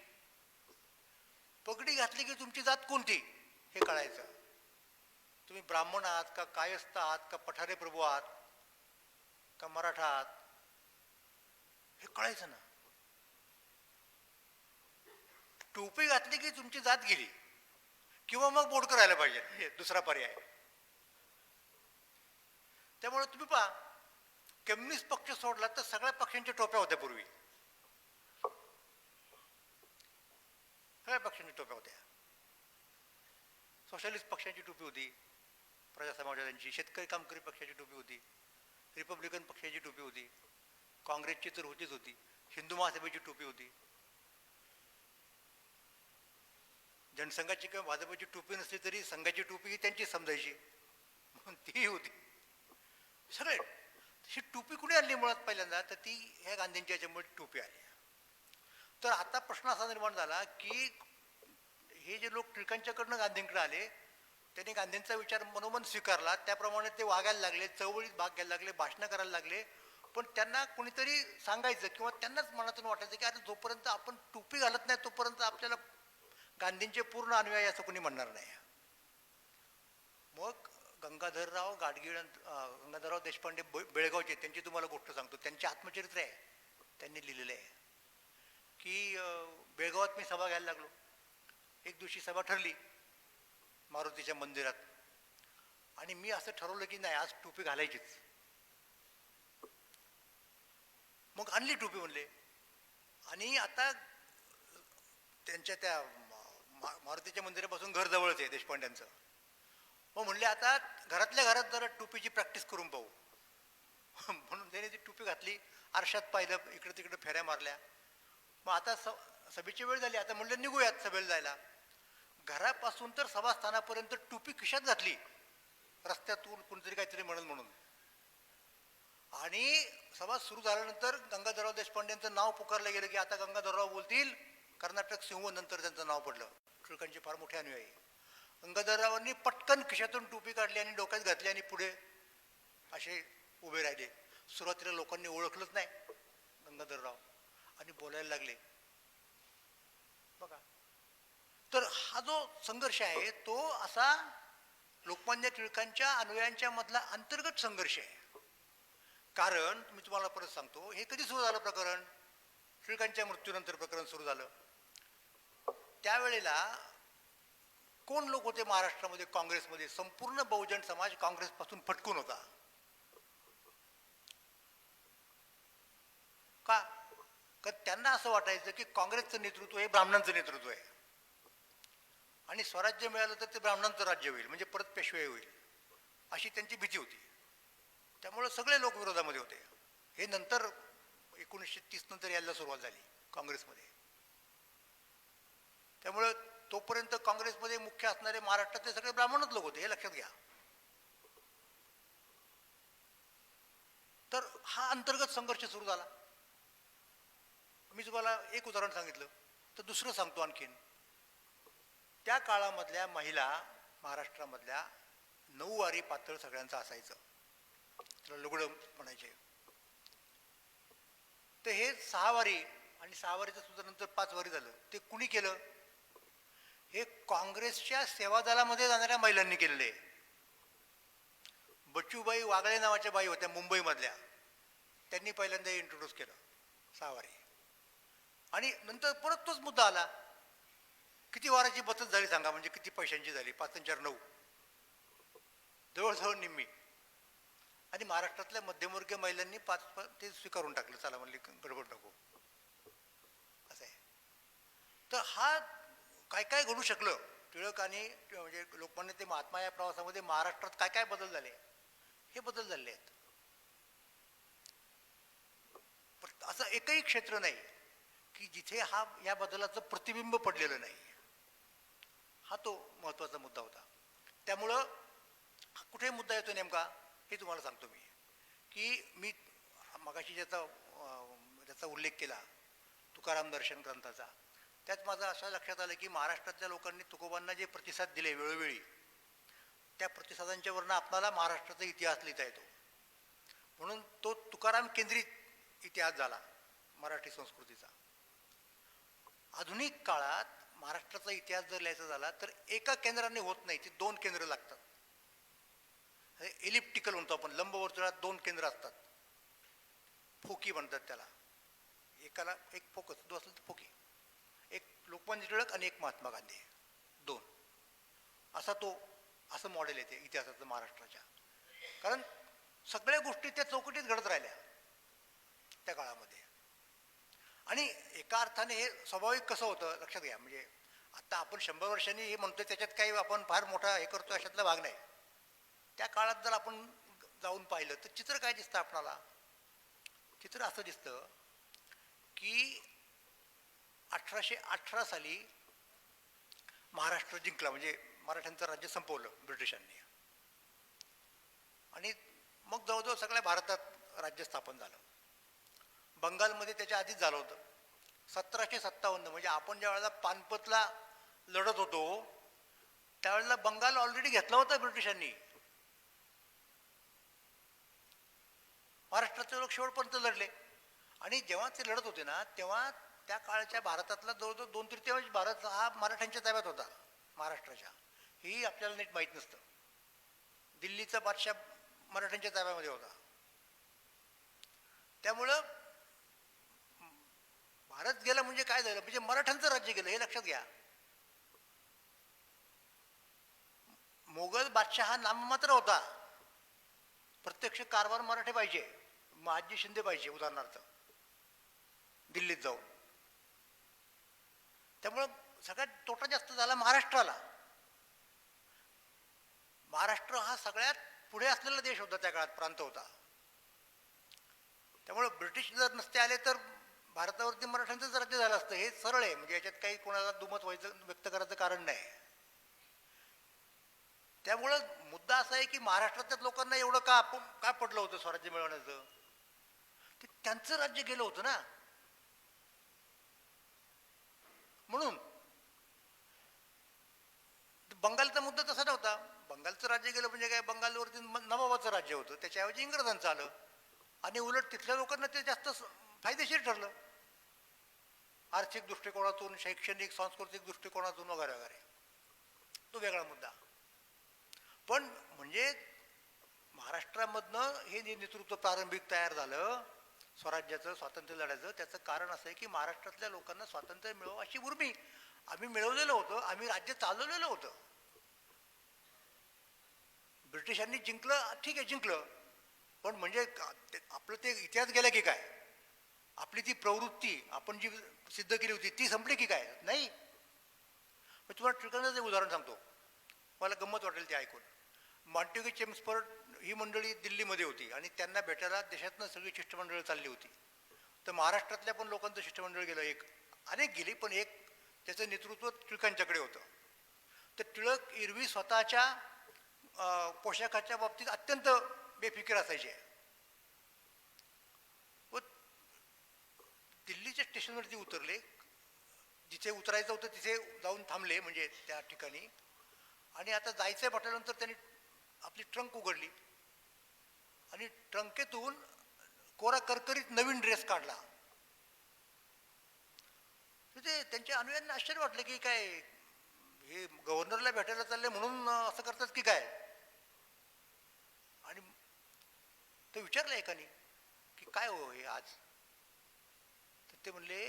पगडी घातली की तुमची जात कोणती हे कळायचं. तुम्ही ब्राह्मण आहात का कायस्थ आहात का पठारे प्रभू आहात का मराठा आहात हे कळायचं ना. टोपी घातली की तुमची जात गेली किंवा मग बोडकं राहायला पाहिजे, हे दुसरा पर्याय. त्यामुळे तुम्ही पहा, कम्युनिस्ट पक्ष सोडला तर सगळ्या पक्षांच्या टोप्या होत्या पूर्वी, सगळ्या पक्षांच्या टोप्या होत्या. सोशलिस्ट पक्षाची टोपी होती, प्रजा समाजवाद्यांची, शेतकरी कामकरी पक्षाची टोपी होती, रिपब्लिकन पक्षाची टोपी होती, काँग्रेसची तर होतीच होती, हिंदू महासभेची टोपी होती, जनसंघाची किंवा भाजपची टोपी नसली तरी संघाची टोपी ही त्यांची समजायची म्हणून ती होती. सगळे ही टोपी कुणी आणली मुळात पहिल्यांदा, तर ती ह्या गांधींच्या याच्यामुळे टोपी आली. तर आता प्रश्न असा निर्माण झाला की हे जे लोक टिळकांच्याकडनं गांधींकडे आले, त्यांनी गांधींचा विचार मनोमन स्वीकारला, त्याप्रमाणे ते वागायला लागले, चळवळीत भाग घ्यायला लागले, भाषणं करायला लागले. पण त्यांना कोणीतरी सांगायचं किंवा त्यांनाच मनातून वाटायचं की अरे जोपर्यंत आपण टोपी घालत नाही तोपर्यंत आपल्याला गांधींचे पूर्ण अनुयायी असं कोणी म्हणणार नाही. मग गंगाधरराव देशपांडे बेळगावचे, त्यांची तुम्हाला गोष्ट सांगतो, त्यांचे आत्मचरित्र आहे, त्यांनी लिहिलेलं आहे की बेळगावात मी सभा घ्यायला लागलो. एक दिवशी सभा ठरली मारुतीच्या मंदिरात, आणि मी असं ठरवलं की नाही आज टोपी घालायचीच. मग आणली टोपी म्हणले, आणि आता त्यांच्या त्या मारुतीच्या मंदिरापासून घर जवळच आहे देशपांड्यांचं. मग म्हणले आता घरातल्या घरात जरा टोपीची प्रॅक्टिस करून पाहू. म्हणून त्याने ती टोपी घातली, आरशात पाहिलं, इकडे तिकडे फेऱ्या मारल्या. मग आता सभेची वेळ झाली, आता म्हणलं निघूयात सभेला जायला. घरापासून तर सभास्थानापर्यंत टोपी खिशात घातली, रस्त्यातून कोणीतरी काहीतरी म्हणून. आणि सभा सुरू झाल्यानंतर गंगाधरराव देशपांडेंचं नाव पुकारलं गेलं की आता गंगाधरराव बोलतील, कर्नाटक सिंह नंतर त्यांचं नाव पडलं. टिळकांचे फार मोठे अनुयायी. गंगाधररावांनी पटकन खिशातून टोपी काढली आणि डोक्यात घातली आणि पुढे असे उभे राहिले. सुरुवातीला लोकांनी ओळखलंच नाही गंगाधरराव, आणि बोलायला लागले. बघा, तर हा जो संघर्ष आहे तो असा लोकमान्य टिळकांच्या अनुयायांच्या मधला अंतर्गत संघर्ष आहे. कारण मी तुम्हाला परत सांगतो, हे कधी सुरू झालं प्रकरण? टिळकांच्या मृत्यूनंतर प्रकरण सुरू झालं. त्यावेळेला कोण लोक होते महाराष्ट्रामध्ये काँग्रेसमध्ये? संपूर्ण बहुजन समाज काँग्रेसपासून फटकून होता. का? त्यांना असं वाटायचं की काँग्रेसचं नेतृत्व हे ब्राह्मणांचं नेतृत्व आहे, आणि स्वराज्य मिळालं तर ते ब्राह्मणांचं राज्य होईल, म्हणजे परत पेशवे होईल, अशी त्यांची भीती होती. त्यामुळे सगळे लोक विरोधामध्ये होते. हे नंतर 1930 नंतर यायला सुरुवात झाली काँग्रेसमध्ये. त्यामुळे तोपर्यंत काँग्रेसमध्ये मुख्य असणारे महाराष्ट्रातले सगळे ब्राह्मणच लोक होते, हे लक्षात घ्या. तर हा अंतर्गत संघर्ष सुरू झाला. मी तुम्हाला एक उदाहरण सांगितलं, तर दुसरं सांगतो आणखीन. त्या काळामधल्या महिला महाराष्ट्रामधल्या 9 वारी पातळ सगळ्यांचं असायचं, त्याला लुगडं म्हणायचे. तर हे 6 वारी, आणि 6 वारीचं सुद्धा नंतर 5 वारी झालं. ते कुणी केलं? हे काँग्रेसच्या सेवादलामध्ये जाणाऱ्या महिलांनी केलेले. बच्चूबाई वागळे नावाच्या बाई होत्या मुंबईमधल्या, त्यांनी पहिल्यांदा इंट्रोड्यूस केलं 6 वारी. आणि नंतर परत तोच मुद्दा आला, किती वाराची बचत झाली सांगा, म्हणजे किती पैशांची झाली? 5 आणि 4 9, जवळजवळ निम्मी. आणि महाराष्ट्रातल्या मध्यमवर्गीय महिलांनी 5 ते स्वीकारून टाकलं, चला म्हणले गडबड नको, असं आहे. तर हा काय काय घडू शकलं टिळक आणि म्हणजे लोकमान्य ते महात्मा या प्रवासामध्ये महाराष्ट्रात काय काय बदल झाले, हे बदल झाले आहेत. असं एकही क्षेत्र नाही की जिथे या बदलाचं प्रतिबिंब पडलेलं नाही. हा तो महत्त्वाचा मुद्दा होता. त्यामुळं कुठे मुद्दा येतो नेमका हे तुम्हाला सांगतो मी, की मी मगाशी ज्याचा उल्लेख केला तुकाराम दर्शन ग्रंथाचा, त्यात माझं असं लक्षात आलं की महाराष्ट्रातल्या लोकांनी तुकोबांना जे प्रतिसाद दिले वेळोवेळी, त्या प्रतिसादांच्या वरनं आपल्याला महाराष्ट्राचा इतिहास लिहिता येतो. म्हणून तो तुकाराम केंद्रित इतिहास झाला मराठी संस्कृतीचा. आधुनिक काळात महाराष्ट्राचा इतिहास जर लिहायचा झाला तर एका केंद्राने होत नाही, ते 2 केंद्र लागतात. एलिप्टिकल म्हणतो आपण, लंबवर्तुळात 2 केंद्र असतात, फोकी म्हणतात त्याला. एकाला एक फोकस, जो असेल तर फोकी, एक लोकमान्य टिळक आणि एक महात्मा गांधी, 2 असं मॉडेल येते इतिहासाचं महाराष्ट्राच्या. कारण सगळ्या गोष्टी त्या चौकटीत घडत राहिल्या त्या काळामध्ये. आणि एका अर्थाने हे स्वाभाविक कसं होतं लक्षात घ्या, म्हणजे आता आपण 100 वर्षांनी हे म्हणतोय त्याच्यात काही आपण फार मोठा हे करतो अशातला भाग नाही. त्या काळात जर आपण जाऊन पाहिलं तर चित्र काय दिसतं आपणाला? चित्र असं दिसतं की 1818 साली महाराष्ट्र जिंकला, म्हणजे मराठ्यांचं राज्य संपवलं ब्रिटिशांनी, आणि मग जवळजवळ सगळ्या भारतात राज्य स्थापन झालं. बंगालमध्ये त्याच्या आधीच झालं होतं 1757, म्हणजे आपण ज्या वेळेला पानपतला लढत होतो त्यावेळेला बंगाल ऑलरेडी घेतला होता ब्रिटिशांनी. महाराष्ट्राचे लोक शेवटपर्यंत लढले, आणि जेव्हा ते लढत होते ना तेव्हा त्या काळच्या भारतातला जवळजवळ 2/3 भारत हा मराठ्यांच्या ताब्यात होता महाराष्ट्राच्या. हेही आपल्याला नीट माहीत नसतं. दिल्लीचा बादशाह मराठ्यांच्या ताब्यामध्ये होता. त्यामुळं भारत गेला म्हणजे काय झालं, म्हणजे मराठ्यांचं राज्य गेलं हे लक्षात घ्या. मोगल बादशाह हा नाममात्र होता. प्रत्यक्ष कारभार मराठे पाहिजे, महाजी शिंदे पाहिजे उदाहरणार्थ दिल्लीत जाऊन. त्यामुळं सगळ्यात तोटा जास्त झाला महाराष्ट्राला. महाराष्ट्र हा सगळ्यात पुढे असलेला देश होता त्या काळात, प्रांत होता. त्यामुळं ब्रिटिश जर नसते आले तर भारतावरती मराठ्यांचंच राज्य झालं असतं. हे सरळ आहे, म्हणजे याच्यात काही कोणाला दुमत व्यक्त करायचं कारण नाही. त्यामुळं मुद्दा असा आहे की महाराष्ट्रातल्या लोकांना एवढं का पडलं होतं स्वराज्य मिळवण्याचं? ते त्यांचं राज्य गेलं होतं ना. म्हणून बंगालचा मुद्दा तसा नव्हता. बंगालचं राज्य गेलं म्हणजे काय, बंगालवरती नवाबाचं राज्य होतं, त्याच्याऐवजी इंग्रजांचं आलं, आणि उलट तिथल्या लोकांना ते जास्त फायदेशीर ठरलं आर्थिक दृष्टिकोनातून, शैक्षणिक सांस्कृतिक दृष्टिकोनातून वगैरे वगैरे. तो वेगळा मुद्दा. पण म्हणजे महाराष्ट्रामधनं हे नेतृत्व प्रारंभिक तयार झालं स्वराज्याचं, स्वातंत्र्य लढ्याचं. त्याचं कारण असं आहे की महाराष्ट्रातल्या लोकांना स्वातंत्र्य मिळावं अशी उर्मी आम्ही मिळवलेलं होतं, आम्ही राज्य चालवलेलं होतं. ब्रिटिशांनी जिंकलं, ठीक आहे जिंकलं, पण म्हणजे आपलं ते इतिहास गेला की काय? आपली ती प्रवृत्ती आपण जी सिद्ध केली होती ती संपली की काय? नाही. मी तुम्हाला ठिकाणाचं एक उदाहरण सांगतो, मला गंमत वाटेल ते ऐकून. मॉन्टेग्यू चेम्सफोर्ड ही मंडळी दिल्लीमध्ये होती आणि त्यांना भेटायला देशातनं सगळी शिष्टमंडळं चालली होती. तर महाराष्ट्रातल्या पण लोकांचं शिष्टमंडळ गेलं, अनेक गेली, पण एक त्याचं नेतृत्व टिळकांच्याकडे होतं. तर टिळक एरवी स्वतःच्या पोशाखाच्या बाबतीत अत्यंत बेफिकीर असायचे. व दिल्लीच्या स्टेशनवरती उतरले, जिथे उतरायचं होतं तिथे जाऊन थांबले, म्हणजे त्या ठिकाणी. आणि आता जायचं म्हटल्यानंतर त्यांनी आपली ट्रंक उघडली आणि ट्रंकेतून कोरा करकरीत नवीन ड्रेस काढला. ते त्यांच्या अनुयायांना आश्चर्य वाटलं की काय हे गव्हर्नरला भेटायला चालले म्हणून असं करतात की काय. आणि ते विचारलं एकाने की काय हो हे आज? तर ते म्हणले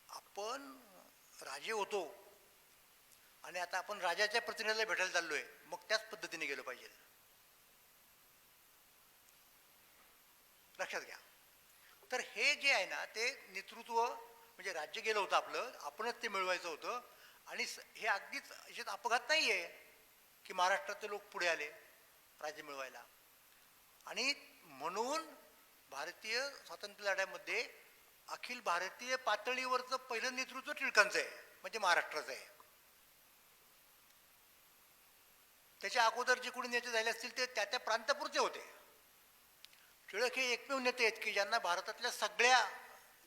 आपण राजे होतो आणि आता आपण राजाच्या प्रतिनिधीला भेटायला चाललोय, मग त्याच पद्धतीने गेलं पाहिजे. लक्षात घ्या. तर हे जे आहे ना ते नेतृत्व, म्हणजे राज्य गेलं होतं आपलं, आपणच ते मिळवायचं होतं. आणि हे अगदीच याच्यात अपघात नाही आहे की महाराष्ट्रातले लोक पुढे आले राज्य मिळवायला. आणि म्हणून भारतीय स्वातंत्र्य लढ्यामध्ये अखिल भारतीय पातळीवरचं पहिलं नेतृत्व टिळकांचं आहे, म्हणजे महाराष्ट्राचं आहे. त्याच्या अगोदर जे कोणी नेते झाले असतील ते त्या त्या प्रांतापुरते होते. टिळक हे एकमेव नेते आहेत की ज्यांना भारतातल्या सगळ्या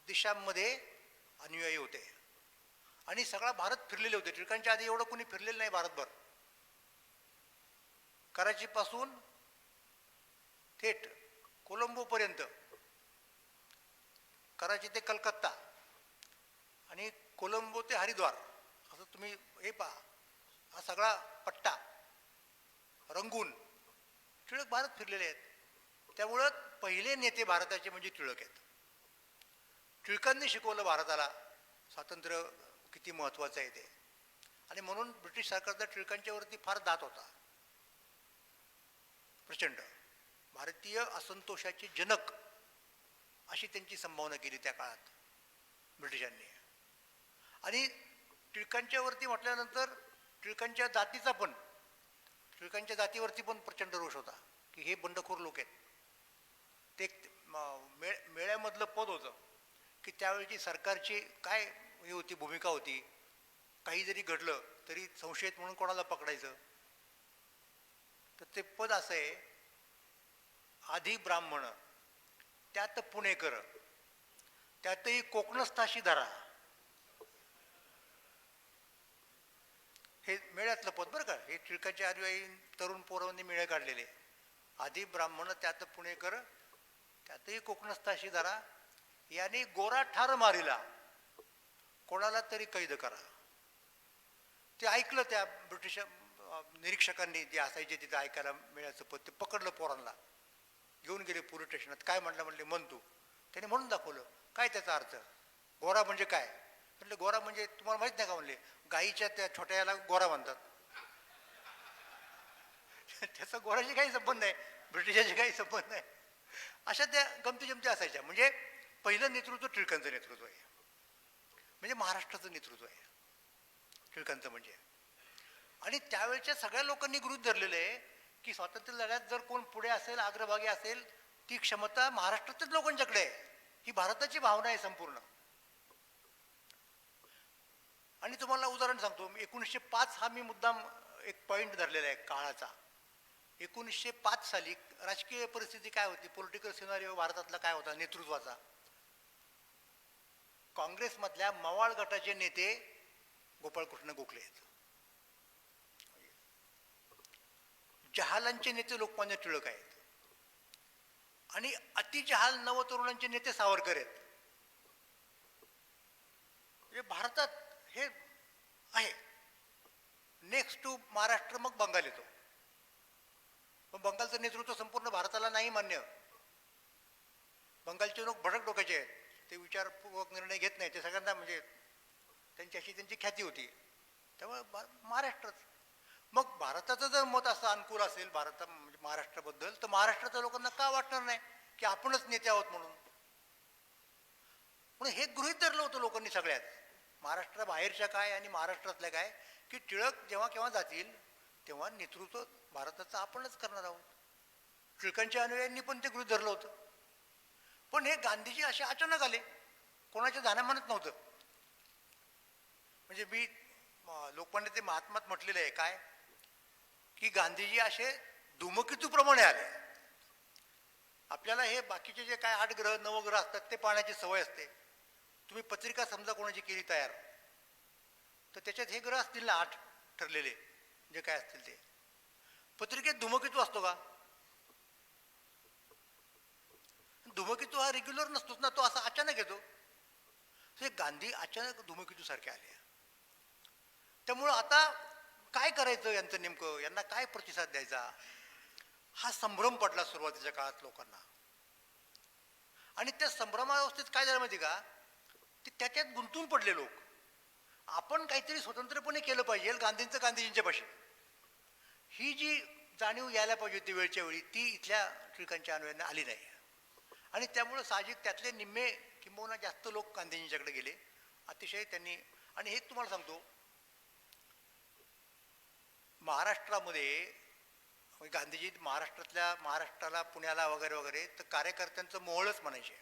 दिशांमध्ये अनुयायी होते आणि सगळा भारत फिरलेले होते. टिळकांच्या आधी एवढं कोणी फिरलेलं नाही भारतभर. कराचीपासून थेट कोलंबोपर्यंत, कराची ते कलकत्ता आणि कोलंबो ते हरिद्वार, असं तुम्ही हे पहा, हा सगळा पट्टा रंगून टिळक भारत फिरलेले आहेत. त्यामुळं पहिले नेते भारताचे म्हणजे टिळक आहेत. टिळकांनी शिकवलं भारताला स्वातंत्र्य किती महत्त्वाचं आहे ते. आणि म्हणून ब्रिटिश सरकारचा टिळकांच्यावरती फार दात होता, प्रचंड. भारतीय असंतोषाचे जनक अशी त्यांची संभावना केली त्या काळात ब्रिटिशांनी. आणि टिळकांच्यावरती म्हटल्यानंतर टिळकांच्या जातीवरती पण प्रचंड रोष होता की हे बंडखोर लोक आहेत. ते एक मेळ्यामधलं पद होतं की त्यावेळची सरकारची काय ही होती, भूमिका होती. काही जरी घडलं तरी संशयित म्हणून कोणाला पकडायचं. तर ते पद असं आहे, आधी ब्राह्मण त्यात पुणेकर त्यातही कोकणस्थाशी धरा. हे मेळ्यातलं पद बरं का. हे टिळकाच्या अनुयायी तरुण पोरांनी मेळे काढलेले. आधी ब्राह्मण त्यात पुणेकर त्यातही कोकणस्थाशी धरा. याने गोरा ठार मारिला कोणाला तरी कैद करा. ते ऐकलं त्या ब्रिटिश निरीक्षकांनी जे असायचे तिथे ऐकायला मेळ्याचं पद. ते पकडलं पोरांना, घेऊन गेले पोलीस स्टेशनात. काय म्हणले म्हण तू. त्याने म्हणून दाखवलं काय त्याचा अर्थ. गोरा म्हणजे काय म्हटलं. गोरा म्हणजे तुम्हाला माहित नाही का म्हणले, गाईच्या त्या छोट्या याला गोरा म्हणतात. त्याचा गोराशी काही संबंध नाही, ब्रिटिशाशी काही संबंध नाही. अशा त्या गमती जमती असायच्या. म्हणजे पहिलं नेतृत्व टिळकांचं नेतृत्व आहे, म्हणजे महाराष्ट्राचं नेतृत्व आहे टिळकांचं म्हणजे. आणि त्यावेळच्या सगळ्या लोकांनी गृहीत धरलेलं आहे की स्वातंत्र्य लढ्यात जर कोण पुढे असेल, अग्रभागी असेल, ती क्षमता महाराष्ट्राच्याच लोकांच्याकडे आहे. ही भारताची भावना आहे संपूर्ण. आणि तुम्हाला उदाहरण सांगतो. 1905 हा मी मुद्दाम एक पॉईंट धरलेला आहे काळाचा. 1905 साली राजकीय परिस्थिती काय होती, पॉलिटिकल सिनारिओ भारतातला काय होता नेतृत्वाचा. काँग्रेसमधल्या मवाळ गटाचे नेते गोपाळकृष्ण गोखले आहेत. जहालांचे नेते लोकमान्य टिळक आहेत. आणि अतिजहाल नवतरुणांचे नेते सावरकर आहेत. म्हणजे भारतात हे आहे. नेक्स्ट टू महाराष्ट्र मग बंगाल येतो. पण बंगालचं नेतृत्व संपूर्ण भारताला नाही मान्य. बंगालचे लोक भडक डोक्याचे आहेत. ते विचारपूर्वक निर्णय घेत नाही. ते सगळ्यांना म्हणजे त्यांची अशी त्यांची ख्याती होती. त्यामुळे महाराष्ट्रच. मग भारताचं जर मत असं अनुकूल असेल म्हणजे महाराष्ट्राबद्दल, तर महाराष्ट्राच्या लोकांना का वाटणार नाही की आपणच नेते आहोत म्हणून. म्हणून हे गृहीत धरलं होतं लोकांनी सगळ्यात, महाराष्ट्राबाहेरच्या काय आणि महाराष्ट्रातल्या काय, की टिळक जेव्हा केव्हा जातील तेव्हा नेतृत्व भारताचं आपणच करणार आहोत. टिळकांच्या अनुयायांनी पण ते गृहीत धरलं होतं. पण हे गांधीजी असे अचानक आले, कोणाच्या ध्यानामानच नव्हतं. म्हणजे मी लोकमान्य ते महात्मात म्हटलेलं आहे काय की गांधीजी असे धूमकेतूप्रमाणे आले. आपल्याला हे बाकीचे जे काय 8 ग्रह 9 ग्रह असतात ते पाहण्याची सवय असते. तुम्ही पत्रिका समजा कोणाची केली तयार, तर त्याच्यात हे ग्रह असतील ना 8 ठरलेले जे काय असतील ते. पत्रिकेत धूमकेतू असतो का? धूमकेतू हा रेग्युलर नसतोच ना, तो असा अचानक येतो. हे गांधी अचानक धूमकेतू सारखे आले. त्यामुळं आता काय करायचं यांचं नेमकं, यांना काय प्रतिसाद द्यायचा, हा संभ्रम पडला सुरुवातीच्या काळात लोकांना. आणि त्या संभ्रमावस्थेत काय झालं माहिती का, ते त्याच्यात गुंतून पडले लोक. आपण काहीतरी स्वतंत्रपणे केलं पाहिजे गांधींच्या पाशी, ही जी जाणीव यायला पाहिजे होती वेळच्या वेळी, ती इथल्या टिळकांच्या अनुयायांना आली नाही. आणि त्यामुळं साहजिक त्यातले निम्मे किंबहुना जास्त लोक गांधीजींच्याकडे गेले. अतिशय त्यांनी. आणि हे तुम्हाला सांगतो, महाराष्ट्रामध्ये गांधीजी महाराष्ट्राला पुण्याला वगैरे वगैरे तर कार्यकर्त्यांचं मोहळच म्हणायचे.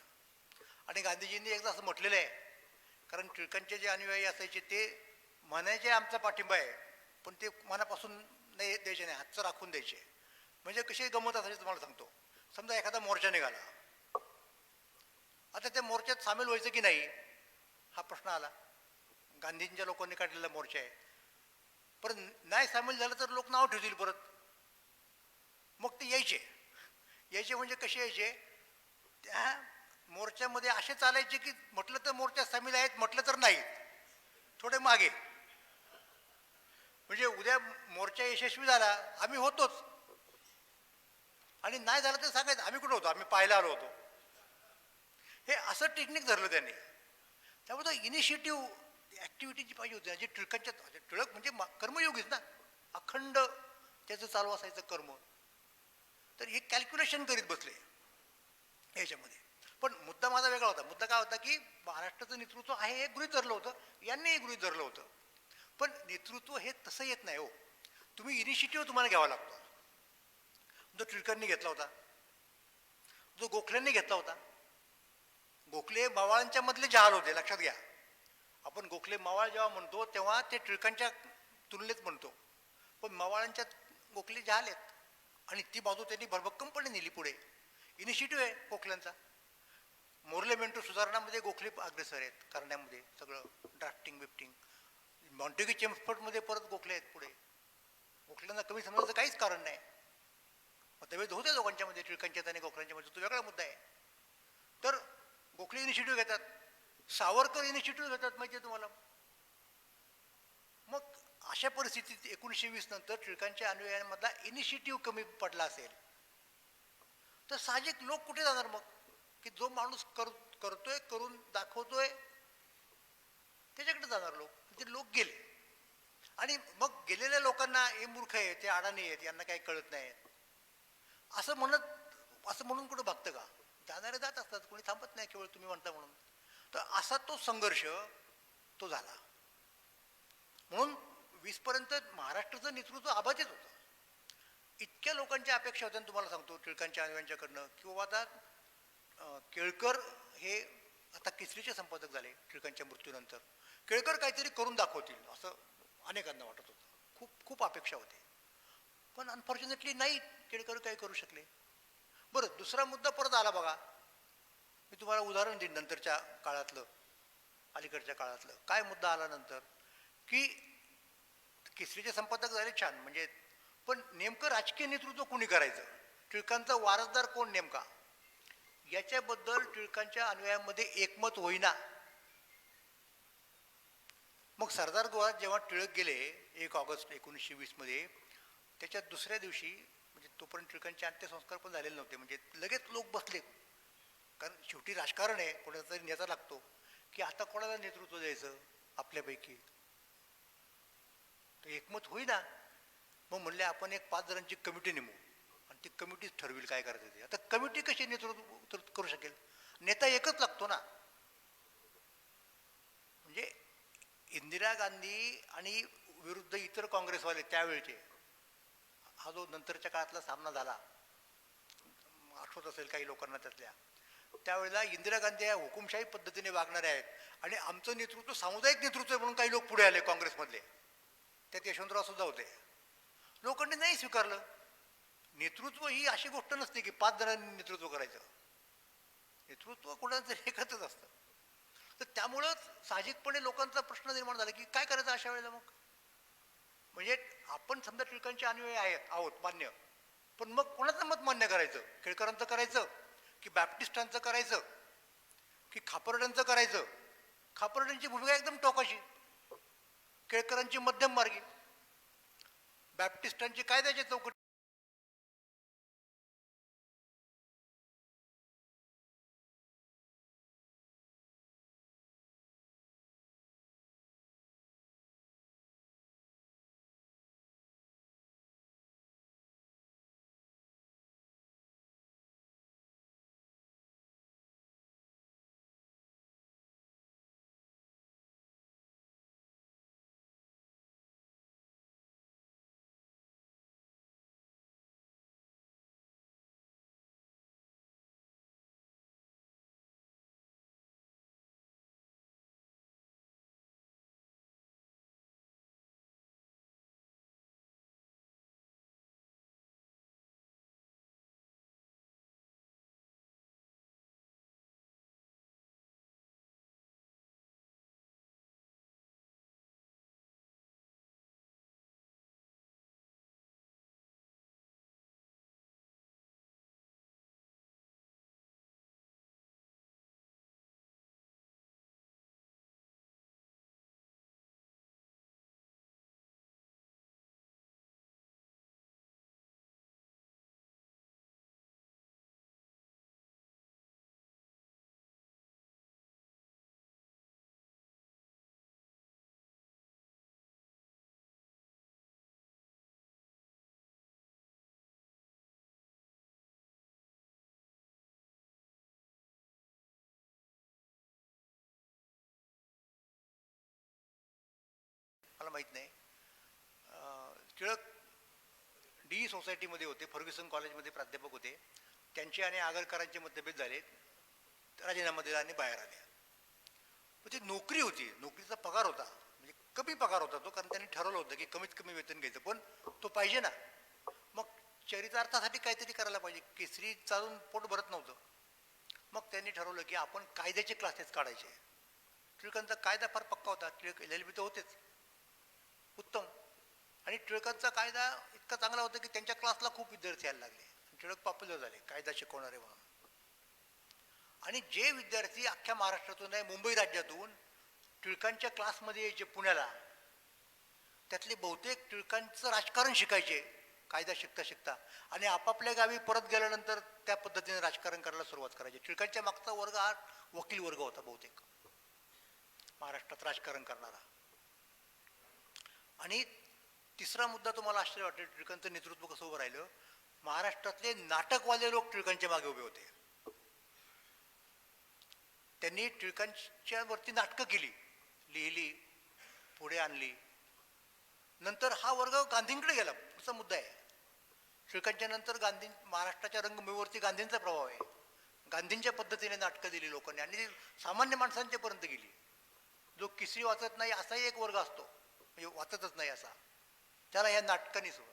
आणि गांधीजींनी एकदा असं म्हटलेलं आहे, कारण टिळकांचे जे अनुयायी असायचे ते म्हणायचे आमचा पाठिंबा आहे, पण ते मनापासून नाही द्यायचे नाही, हातचं राखून द्यायचे. म्हणजे कशी गंमत असायची तुम्हाला सांगतो. समजा एखादा मोर्चा निघाला, आता त्या मोर्चात सामील व्हायचं की नाही हा प्रश्न आला. गांधींच्या लोकांनी काढलेला मोर्चा आहे, पण नाही सामील झालं तर लोक नाव ठेवतील परत. मग ते यायचे म्हणजे कसे यायचे, त्या मोर्चामध्ये असे चालायचे की म्हटलं तर मोर्चात सामील आहेत, म्हटलं तर नाही, थोडे मागे. म्हणजे उद्या मोर्चा यशस्वी झाला, आम्ही होतोच. आणि नाही झालं तर सांगायचं आम्ही कुठं होतो, आम्ही पाहायला आलो होतो. हे असं टेक्निक धरलं त्यांनी. त्यामुळे तो इनिशिएटिव्ह ॲक्टिव्हिटी जी पाहिजे होती, जे टिळकांच्या टिळक म्हणजे कर्मयोगीच ना, अखंड त्याचं चालू असायचं कर्म. तर हे कॅल्क्युलेशन करीत बसले याच्यामध्ये. पण मुद्दा माझा वेगळा होता. मुद्दा काय होता की महाराष्ट्राचं नेतृत्व आहे हे गृहीत धरलं होतं, यांनीही गृहीत धरलं होतं. पण नेतृत्व हे तसं येत नाही हो. तुम्ही इनिशिएटिव्ह तुम्हाला घ्यावा लागतो. जो टिळकांनी घेतला होता, जो गोखल्यांनी घेतला होता. गोखले मावळांच्या मधले जहाल होते, लक्षात घ्या. आपण गोखले मावळ जेव्हा म्हणतो तेव्हा ते टिळकांच्या तुलनेत म्हणतो, पण मावळांच्या गोखले जहाल आहेत. आणि ती बाजू त्यांनी भरभक्कमपणे नेली पुढे. इनिशिएटिव्ह आहे गोखल्यांचा. मोर्ले मेंटो सुधारणामध्ये गोखले अग्रेसर आहेत करण्यामध्ये, सगळं ड्राफ्टिंग बिफ्टिंग. मॉन्टेगी चेम्सफोर्डमध्ये परत गोखले आहेत पुढे. गोखल्यांना कमी समजायचं काहीच कारण नाही. मतभेद होते दोघांच्यामध्ये, टिळकांच्या आणि गोखल्यांच्या मध्ये, तो वेगळा मुद्दा आहे. तर गोखले इनिशिएटिव्ह घेतात, सावरकर इनिशिएटिव्ह घेतात, माहिती आहे तुम्हाला. मग अशा परिस्थितीत 1920 नंतर टिळकांच्या अनुयायांमधला इनिशिएटिव्ह कमी पडला असेल तर साहजिक लोक कुठे जाणार मग, की जो माणूस करतोय, करून दाखवतोय, त्याच्याकडे जाणार लोक. ते लोक गेले. आणि मग गेलेल्या लोकांना हे मूर्ख आहे, ते अडाणी आहेत, यांना काही कळत नाही असं म्हणून कुठं बघतं का. जाणारे जात असतात, कोणी थांबत नाही केवळ तुम्ही म्हणता म्हणून. तर असा तो संघर्ष तो झाला. म्हणून 20 पर्यंत महाराष्ट्राचं नेतृत्व अबाधित होतं. इतक्या लोकांच्या अपेक्षा होत्या तुम्हाला सांगतो टिळकांच्या अनुयायांच्याकडनं, की बाबा आता केळकर हे आता केसरीचे संपादक झाले टिळकांच्या मृत्यूनंतर, केळकर काहीतरी करून दाखवतील असं अनेकांना वाटत होतं. खूप खूप अपेक्षा होते. पण अनफॉर्च्युनेटली नाही, केळकर काही करू शकले. बरं, दुसरा मुद्दा परत आला बघा. मी तुम्हाला उदाहरण देईन नंतरच्या काळातलं, अलीकडच्या काळातलं. काय मुद्दा आला नंतर, की केसरीचे संपादक झाले, छान, म्हणजे पण नेमकं राजकीय नेतृत्व कोणी करायचं, टिळकांचा वारसदार कोण नेमका, याच्याबद्दल टिळकांच्या अनुयायांमध्ये एकमत होईना. मग सरदार गोळात जेव्हा टिळक गेले 1 ऑगस्ट 1920 मध्ये, त्याच्या दुसऱ्या दिवशी, म्हणजे तोपर्यंत टिळकांचे अंत्यसंस्कार पण झालेले नव्हते, म्हणजे लगेच लोक बसले. कारण शेवटी राजकारण आहे, कोणाचा तरी नेता लागतो, की आता कोणाला नेतृत्व द्यायचं आपल्यापैकी. तर एकमत होईना. मग म्हणले आपण एक 5 जणांची कमिटी नेमू आणि ती कमिटीच ठरवेल काय करायचं ते. आता कमिटी कशी नेतृत्व करू शकेल, नेता एकच लागतो ना. म्हणजे इंदिरा गांधी आणि विरुद्ध इतर काँग्रेसवाले त्यावेळचे, हा जो नंतरच्या काळातला सामना झाला, आठवत असेल काही लोकांना त्यातल्या, त्यावेळेला इंदिरा गांधी या हुकुमशाही पद्धतीने वागणारे आहेत आणि आमचं नेतृत्व सामुदायिक नेतृत्व म्हणून काही लोक पुढे आले काँग्रेसमधले. त्यात यशवंतराव सुद्धा होते. लोकांनी नाही स्वीकारलं. नेतृत्व ही अशी गोष्ट नसते की 5 जणांनी नेतृत्व करायचं. नेतृत्व कोणाचं एकच असतं. तर त्यामुळं साहजिकपणे लोकांचा प्रश्न निर्माण झाला की काय करायचं अशा वेळेला. मग म्हणजे आपण समजा टिळकांचे अनुयायी आहोत मान्य, पण मग कोणाचं मत मान्य करायचं, केळकरांचं करायचं की बॅप्टिस्टांचं करायचं की खापर्ड्यांचं करायचं. खापर्ड्यांची भूमिका एकदम टोकाची, केळकरांची मध्यम मार्गी, बॅप्टिस्टांची कायद्याच्या चौकटी. माहीत नाही. टिळक डी सोसायटीमध्ये होते, फर्ग्युसन कॉलेजमध्ये प्राध्यापक होते. त्यांचे आणि आगरकरांचे मतभेद झाले, राजीनामा दिला आणि बाहेर आले. पण ती नोकरी होती, नोकरीचा पगार होता, म्हणजे कमी पगार होता तो, कारण त्यांनी ठरवलं होतं की कमीत कमी वेतन घ्यायचं, पण तो पाहिजे ना. मग चरितार्थासाठी काहीतरी करायला पाहिजे. केसरी चालून पोट भरत नव्हतं. मग त्यांनी ठरवलं की आपण कायद्याचे क्लासेस काढायचे. टिळकांचा कायदा फार पक्का होता. टिळक LLB तर होतेच, उत्तम. आणि टिळकांचा कायदा इतका चांगला होता की त्यांच्या क्लासला खूप विद्यार्थी यायला लागले. टिळक पॉप्युलर झाले कायदा शिकवणारे म्हणून. आणि जे विद्यार्थी अख्ख्या महाराष्ट्रातून आहे, मुंबई राज्यातून टिळकांच्या क्लासमध्ये यायचे पुण्याला, त्यातले बहुतेक टिळकांचं राजकारण शिकायचे कायदा शिकता शिकता, आणि आपापल्या गावी परत गेल्यानंतर त्या पद्धतीने राजकारण करायला सुरुवात करायची. टिळकांच्या मागचा वर्ग हा वकील वर्ग होता बहुतेक महाराष्ट्रात राजकारण करणारा. आणि तिसरा मुद्दा तुम्हाला आश्चर्य वाटेल, टिळकांचं नेतृत्व कसं उभं राहिलं. महाराष्ट्रातले नाटकवाले लोक टिळकांच्या मागे उभे होते. त्यांनी टिळकांच्या वरती नाटकं केली, लिहिली, पुढे आणली. नंतर हा वर्ग गांधींकडे गेला. पुढचा मुद्दा आहे, टिळकांच्या नंतर गांधी महाराष्ट्राच्या रंगभूमीवरती गांधींचा प्रभाव आहे. गांधींच्या पद्धतीने नाटकं दिली लोकांनी, आणि ती सामान्य माणसांच्या पर्यंत गेली. जो केसरी वाचत नाही असाही एक वर्ग असतो, म्हणजे वाचतच नाही असा, त्याला या नाटकांनी सुरू.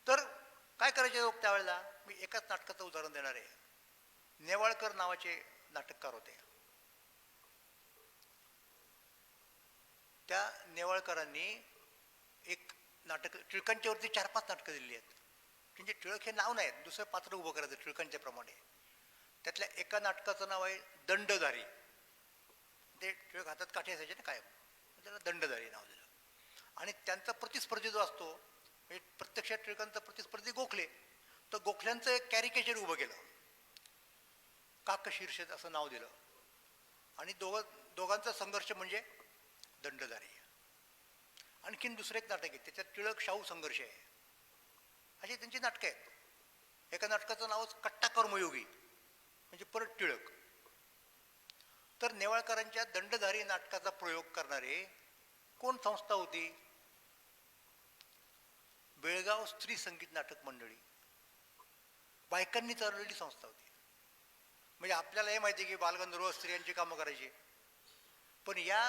तर काय करायचे लोक त्यावेळेला, मी एकाच नाटकाचं उदाहरण देणार आहे. नेवाळकर नावाचे नाटककार होते. त्या नेवाळकरांनी एक नाटक, टिळकांच्यावरती 4-5 नाटकं दिलेली आहेत. म्हणजे टिळक हे नाव नाही, दुसरं पात्र उभं करायचं टिळकांच्या प्रमाणे. त्यातल्या एका नाटकाचं नाव आहे दंडधारी. ते टिळक हातात काठी असायचे ना कायम, त्याला दंडधारी नाव दिलं. आणि त्यांचा प्रतिस्पर्धी जो असतो, म्हणजे प्रत्यक्षात टिळकांचा प्रतिस्पर्धी गोखले, तर गोखल्यांचं एक कॅरिकेचर उभं केलं, काक शीर्षक असं नाव दिलं. आणि दोघांचा संघर्ष म्हणजे दंडधारी. आणखीन दुसरं एक नाटक आहे, त्याच्यात टिळक शाहू संघर्ष आहे. अशी त्यांची नाटकं आहेत. एका नाटकाचं नावच कट्टा कर्मयोगी, म्हणजे परत टिळक. तर नेवाळकरांच्या दंडधारी नाटकाचा प्रयोग करणारे कोण संस्था होती? बेळगाव स्त्री संगीत नाटक मंडळी, बायकांनी चालवलेली संस्था होती. म्हणजे आपल्याला हे माहिती आहे की बालगंधर्व स्त्रियांची कामं करायची, पण या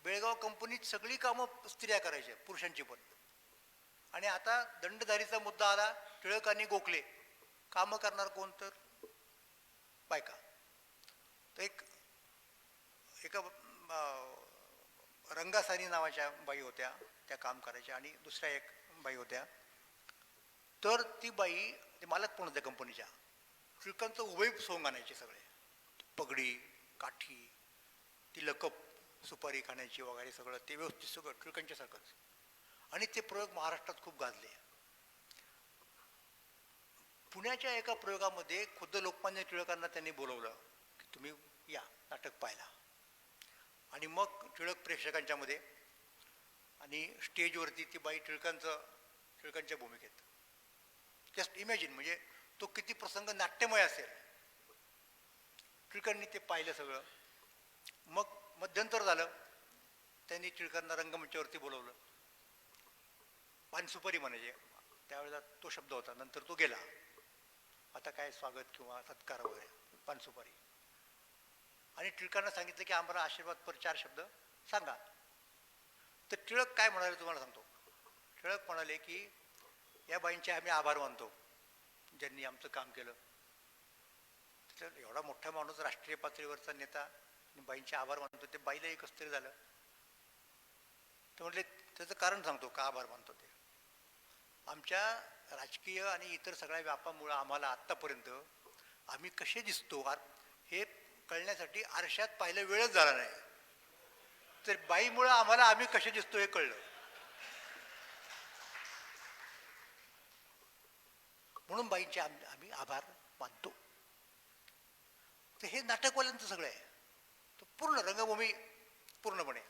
बेळगाव कंपनीत सगळी कामं स्त्रिया करायच्या, पुरुषांची पण. आणि आता दंडधारीचा मुद्दा आला, टिळक आणि गोखले कामं करणार कोण? तर बायका. तर एका रंगासानी नावाच्या बाई होत्या, त्या काम करायच्या, आणि दुसऱ्या एक बाई होत्या. तर ती बाई, ते मालक पण होत्या कंपनीच्या, टिळकांचं उभय सोंग आणायचे सगळे, पगडी, काठी, ती लकप, सुपारी खाण्याची वगैरे सगळं, ते व्यवस्थित सगळं टिळकांच्यासारखंच. आणि ते प्रयोग महाराष्ट्रात खूप गाजले. पुण्याच्या एका प्रयोगामध्ये खुद्द लोकमान्य टिळकांना त्यांनी बोलवलं की तुम्ही या नाटक पाहायला. आणि मग टिळक प्रेक्षकांच्या मध्ये, आणि स्टेजवरती ती बाई टिळकांच्या भूमिकेत. जस्ट इमॅजिन, म्हणजे तो किती प्रसंग नाट्यमय असेल. टिळकांनी ते पाहिलं सगळं. मग मध्यंतर झालं, त्यांनी टिळकांना रंगमंचावरती बोलवलं. पानसुपारी म्हणायचे त्यावेळेला तो शब्द होता, नंतर तो गेला. आता काय स्वागत किंवा सत्कार वगैरे, पानसुपारी. आणि टिळकांना सांगितलं की आम्हाला आशीर्वादपर 4 शब्द सांगा. तर टिळक काय म्हणाले तुम्हाला सांगतो. टिळक म्हणाले की या बाईंचे आम्ही आभार मानतो, ज्यांनी आमचं काम केलं. तर एवढा मोठा माणूस, राष्ट्रीय पातळीवरचा नेता, आणि बाईंचे आभार मानतो. ते बाईला एकच तरी झालं. तर म्हटले त्याचं कारण सांगतो का आभार मानतो ते. आमच्या राजकीय आणि इतर सगळ्या व्यापामुळं आम्हाला आत्तापर्यंत आम्ही कसे दिसतो हे कळण्यासाठी आरशात पाहिलं वेळच झाला नाही. तर बाईमुळं आम्हाला आम्ही कसे दिसतो हे कळलं. म्हणून बाईंचे आम्ही आभार मानतो. तर हे नाटकवाल्यांचं सगळं आहे. तर पूर्ण रंगभूमी पूर्णपणे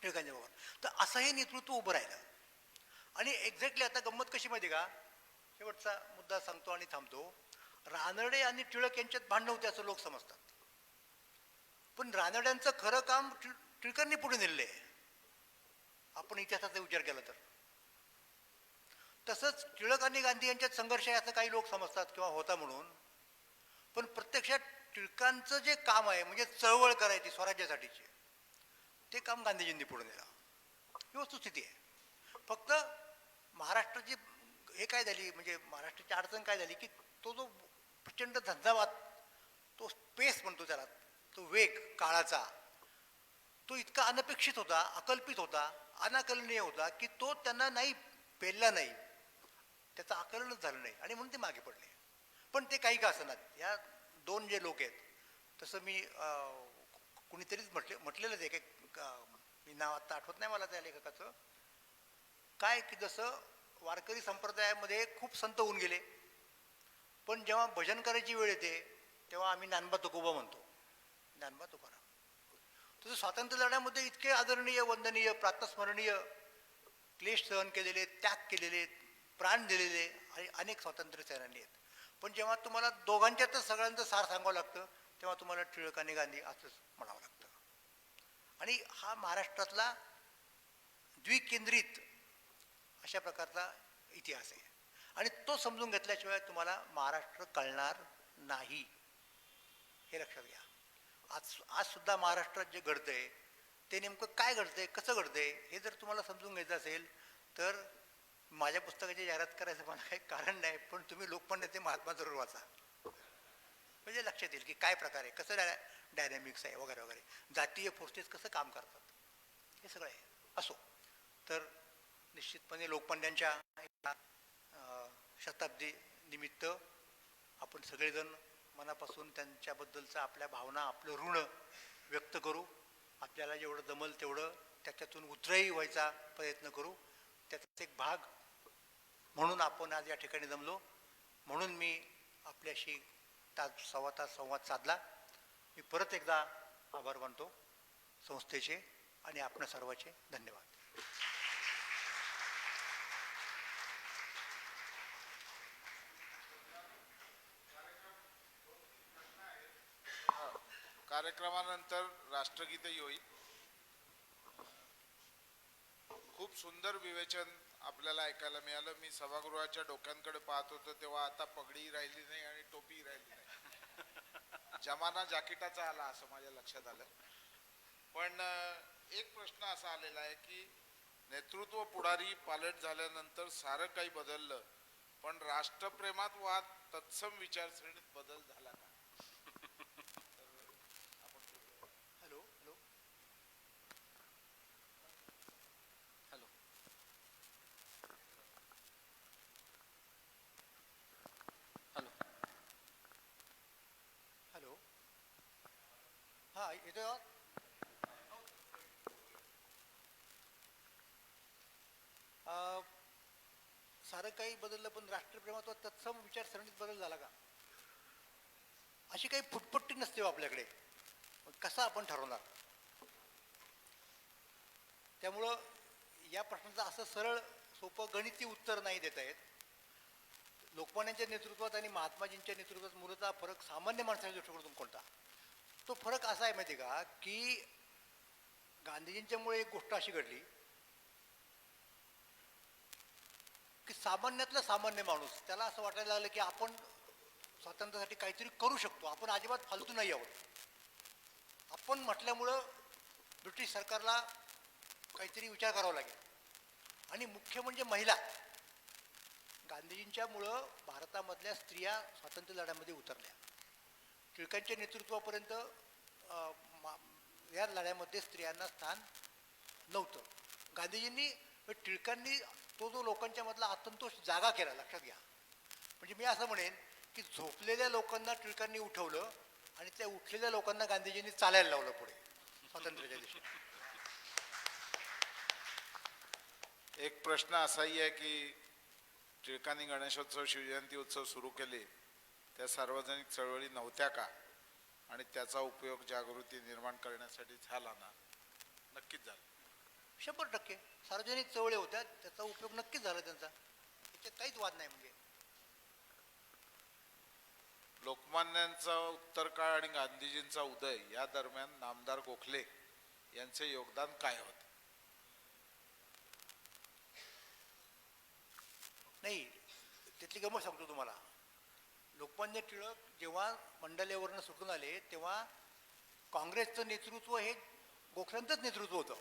टिळकांच्या बरोबर. तर असं हे नेतृत्व उभं राहिलं. आणि एक्झॅक्टली आता गंमत कशी माहिती का, शेवटचा मुद्दा सांगतो आणि थांबतो. रानडे आणि टिळक यांच्यात भांडण होते असं लोक समजतात, पण रानड्यांचं खरं काम टिळकांनी पुढे नेले. आपण इतिहासाचा विचार केला तर. तसंच टिळक आणि गांधी यांच्यात संघर्ष आहे असं काही लोक समजतात किंवा होता म्हणून. पण प्रत्यक्षात टिळकांचं जे काम आहे म्हणजे चळवळ करायची स्वराज्यासाठीची, ते काम गांधीजींनी पुढे नेलं. ही वस्तुस्थिती आहे. फक्त महाराष्ट्राची हे काय झाली म्हणजे महाराष्ट्राची अडचण काय झाली की तो जो प्रचंड झंझावात, तो स्पेस म्हणतो त्याला, तो वेग काळाचा, तो इतका अनपेक्षित होता, अकल्पित होता, अनाकलनीय होता की तो त्यांना नाही पेलला नाही, त्याचं आकलनच झालं नाही आणि म्हणून ते मागे पडले. पण ते काही का असणार, या दोन जे लोक आहेत, तसं मी कुणीतरीच म्हटलेलंच आहे की मी नाव आत्ता आठवत नाही मला त्या लेखकाचं, काय की जसं वारकरी संप्रदायामध्ये खूप संत होऊन गेले, पण जेव्हा भजन करायची वेळ येते तेव्हा आम्ही ज्ञानोबा तुकोबा म्हणतो, ज्ञानोबा तुकाराम. तसं स्वातंत्र्य लढ्यामध्ये इतके आदरणीय, वंदनीय, प्रातस्मरणीय क्लेश सहन केलेले, त्याग केलेले, प्राण दिलेले आणि अनेक स्वातंत्र्य सेनानी आहेत. पण जेव्हा तुम्हाला दोघांच्यातच सगळ्यांचं सार सांगावं लागतं तेव्हा तुम्हाला टिळक आणि गांधी असंच म्हणावं लागतं. आणि हा महाराष्ट्रातला द्विकेंद्रित अशा प्रकारचा इतिहास आहे आणि तो समजून घेतल्याशिवाय तुम्हाला महाराष्ट्र कळणार नाही, हे लक्षात घ्या. आज सुद्धा महाराष्ट्रात जे घडतंय ते नेमकं काय घडतंय, कसं घडतंय, हे जर तुम्हाला समजून घ्यायचं असेल तर माझ्या पुस्तकाची जाहिरात करायचं मला काही कारण नाही, पण तुम्ही लोकमान्य महात्मा जरूर वाचा, म्हणजे लक्षात येईल की काय प्रकार आहे, कसं डायनॅमिक्स आहे वगैरे वगैरे, जातीय फोर्सेस कसं काम करतात, हे सगळं आहे. असो, तर निश्चितपणे लोकमान्यांच्या शताब्दी निमित्त आपण सगळेजण मनापासून त्यांच्याबद्दलचा आपल्या भावना, आपलं ऋण व्यक्त करू. आपल्याला जेवढं जमल तेवढं त्याच्यातून उतरही व्हायचा प्रयत्न करू. त्याचाच एक भाग म्हणून आपण आज या ठिकाणी जमलो. म्हणून मी आपल्याशी सव्वा तास संवाद साधला. मी परत एकदा आभार मानतो संस्थेचे आणि आपणा सर्वांचे. धन्यवाद. कार्यक्रमानंतर राष्ट्रगीतही होईल. खूप सुंदर विवेचन आपल्याला ऐकायला मिळालं. मी सभागृहाच्या डोक्यांकडे पाहत होतो तेव्हा आता पगडीही राहिली नाही आणि टोपीही राहिली नाही. जमाना जाकिटाचा आला असं माझ्या लक्षात आलं. पण एक प्रश्न असा आलेला आहे की नेतृत्व पुढारी पालट झाल्यानंतर सारं काही बदललं, पण राष्ट्रप्रेमात वा तत्सम विचारसरणीत बदल झाला का? Hello hello hello, hello, hello, हां येतोय आवाज? सारं काही बदललं पण राष्ट्रप्रेमात व तत्सम विचारसरणीत बदल झाला का, अशी काही फुटपट्टी नसते हो आपल्याकडे. कसं आपण ठरवणार? त्यामुळं या प्रश्नाचं असं सरळ सोपं गणिती उत्तर नाही देता येत. लोकमान्यांच्या नेतृत्वात आणि महात्माजींच्या नेतृत्वात मूलतः फरक सामान्य माणसाच्या दृष्टिकोनातून कोणता? तो फरक असा आहे माहिती का की गांधीजींच्यामुळे एक गोष्ट अशी घडली की सामान्यातला सामान्य माणूस त्याला असं वाटायला लागलं की आपण स्वातंत्र्यासाठी काहीतरी करू शकतो, आपण अजिबात फालतू नाही आहोत. आपण म्हटल्यामुळं ब्रिटिश सरकारला काहीतरी विचार करावा लागेल. आणि मुख्य म्हणजे महिला. गांधीजींच्यामुळं भारतामधल्या स्त्रिया स्वातंत्र्य लढ्यामध्ये उतरल्या. टिळकांच्या नेतृत्वापर्यंत या लढ्यामध्ये स्त्रियांना स्थान नव्हतं. गांधीजींनी टिळकांनी तो जो लोकांच्या मधला असंतोष जागा केला, लक्षात घ्या. म्हणजे मी असं म्हणेन की झोपलेल्या लोकांना टिळकांनी उठवलं आणि त्या उठलेल्या लोकांना गांधीजींनी चालायला लावलं पुढे स्वातंत्र्याच्या दिवशी. एक प्रश्न असाही आहे की टिळकांनी गणेशोत्सव, शिवजयंती उत्सव सुरू केले त्या सार्वजनिक चळवळी नव्हत्या का, आणि त्याचा उपयोग जागृती निर्माण करण्यासाठी झाला ना? नक्कीच झाला. 100% सार्वजनिक चळवळी होत्या, त्याचा उपयोग नक्कीच झाला त्यांचा, याच्यात काहीच वाद नाही. म्हणजे लोकमान्यांचा उत्तरकाळ आणि गांधीजींचा उदय या दरम्यान नामदार गोखले यांचे योगदान काय होते? नाही, त्यातली गमत सांगतो तुम्हाला. लोकमान्य टिळक जेव्हा मंडालेवरनं सुटून आले तेव्हा काँग्रेसचं नेतृत्व हे गोखल्यांचंच नेतृत्व होतं.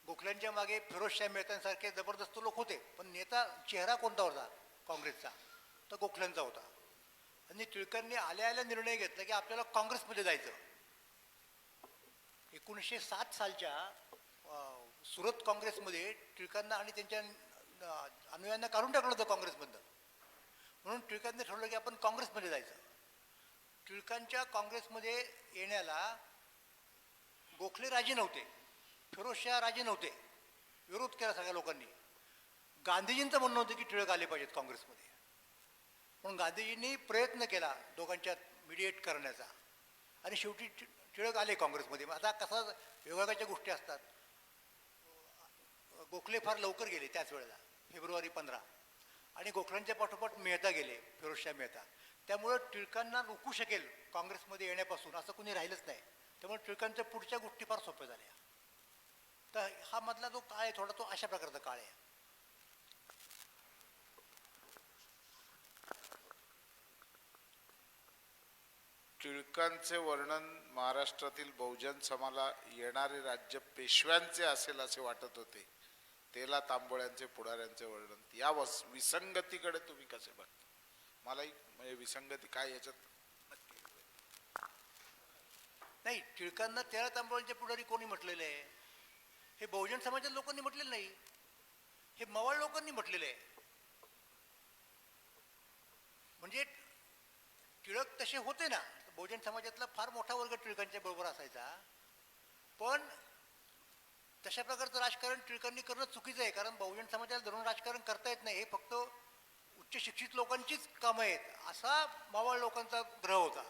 गोखल्यांच्या मागे फिरोजशाह मेहतांसारखे जबरदस्त लोक होते, पण नेता चेहरा कोणता होता काँग्रेसचा? तर गोखल्यांचा होता. आणि टिळकांनी आल्या आल्या निर्णय घेतला की आपल्याला काँग्रेसमध्ये जायचं. 1907 सालच्या सुरत काँग्रेसमध्ये टिळकांना आणि त्यांच्या अनुयायांना काढून टाकलं होतं काँग्रेसमधनं. म्हणून टिळकांनी ठरवलं की आपण काँग्रेसमध्ये जायचं. टिळकांच्या काँग्रेसमध्ये येण्याला गोखले राजी नव्हते, फिरोजशाह राजी नव्हते, विरोध केला सगळ्या लोकांनी. गांधीजींचं म्हणणं होतं की टिळक आले पाहिजेत काँग्रेसमध्ये. म्हणून गांधीजींनी प्रयत्न केला दोघांच्यात मिडिएट करण्याचा आणि शेवटी टिळक आले काँग्रेसमध्ये. आता कसं विभागाच्या गोष्टी असतात. गोखले फार लवकर गेले त्याच वेळेला, फेब्रुवारी 15, आणि गोखल्यांच्या पाठोपाठ मेहता गेले, फिरोजशाह मेहता. त्यामुळं टिळकांना रोखू शकेल काँग्रेसमध्ये येण्यापासून असं कोणी राहिलंच नाही. त्यामुळे टिळकांच्या पुढच्या गोष्टी फार सोप्या झाल्या. तर हा मधला जो काळ आहे थोडा तो अशा प्रकारचा काळ आहे. टिळकांचे वर्णन महाराष्ट्रातील बहुजन समाला येणारे राज्य पेशव्यांचे असेल असे वाटत होते. तेला तांबोळ्यांचे पुढाऱ्यांचे वर्णन, या विसंगतीकडे तुम्ही कसे बघता? मलाही म्हणजे विसंगती काय याच्यात? नाही, टिळकांना तेरा तांबोळ्यांच्या पुढारी कोणी म्हटलेलं आहे? हे बहुजन समाजाच्या लोकांनी म्हटलेलं नाही, हे मवाळ लोकांनी म्हटलेलं आहे. म्हणजे टिळक तसे होते ना, बहुजन समाजातला फार मोठा वर्ग टिळकांच्या बरोबर असायचा. पण तशा प्रकारचं राजकारण टिळकांनी करणं चुकीचं आहे, कारण बहुजन समाजाला धरून राजकारण करता येत नाही. हे फक्त उच्च शिक्षित लोकांचीच कामं आहेत असा मावळ लोकांचा ग्रह होता.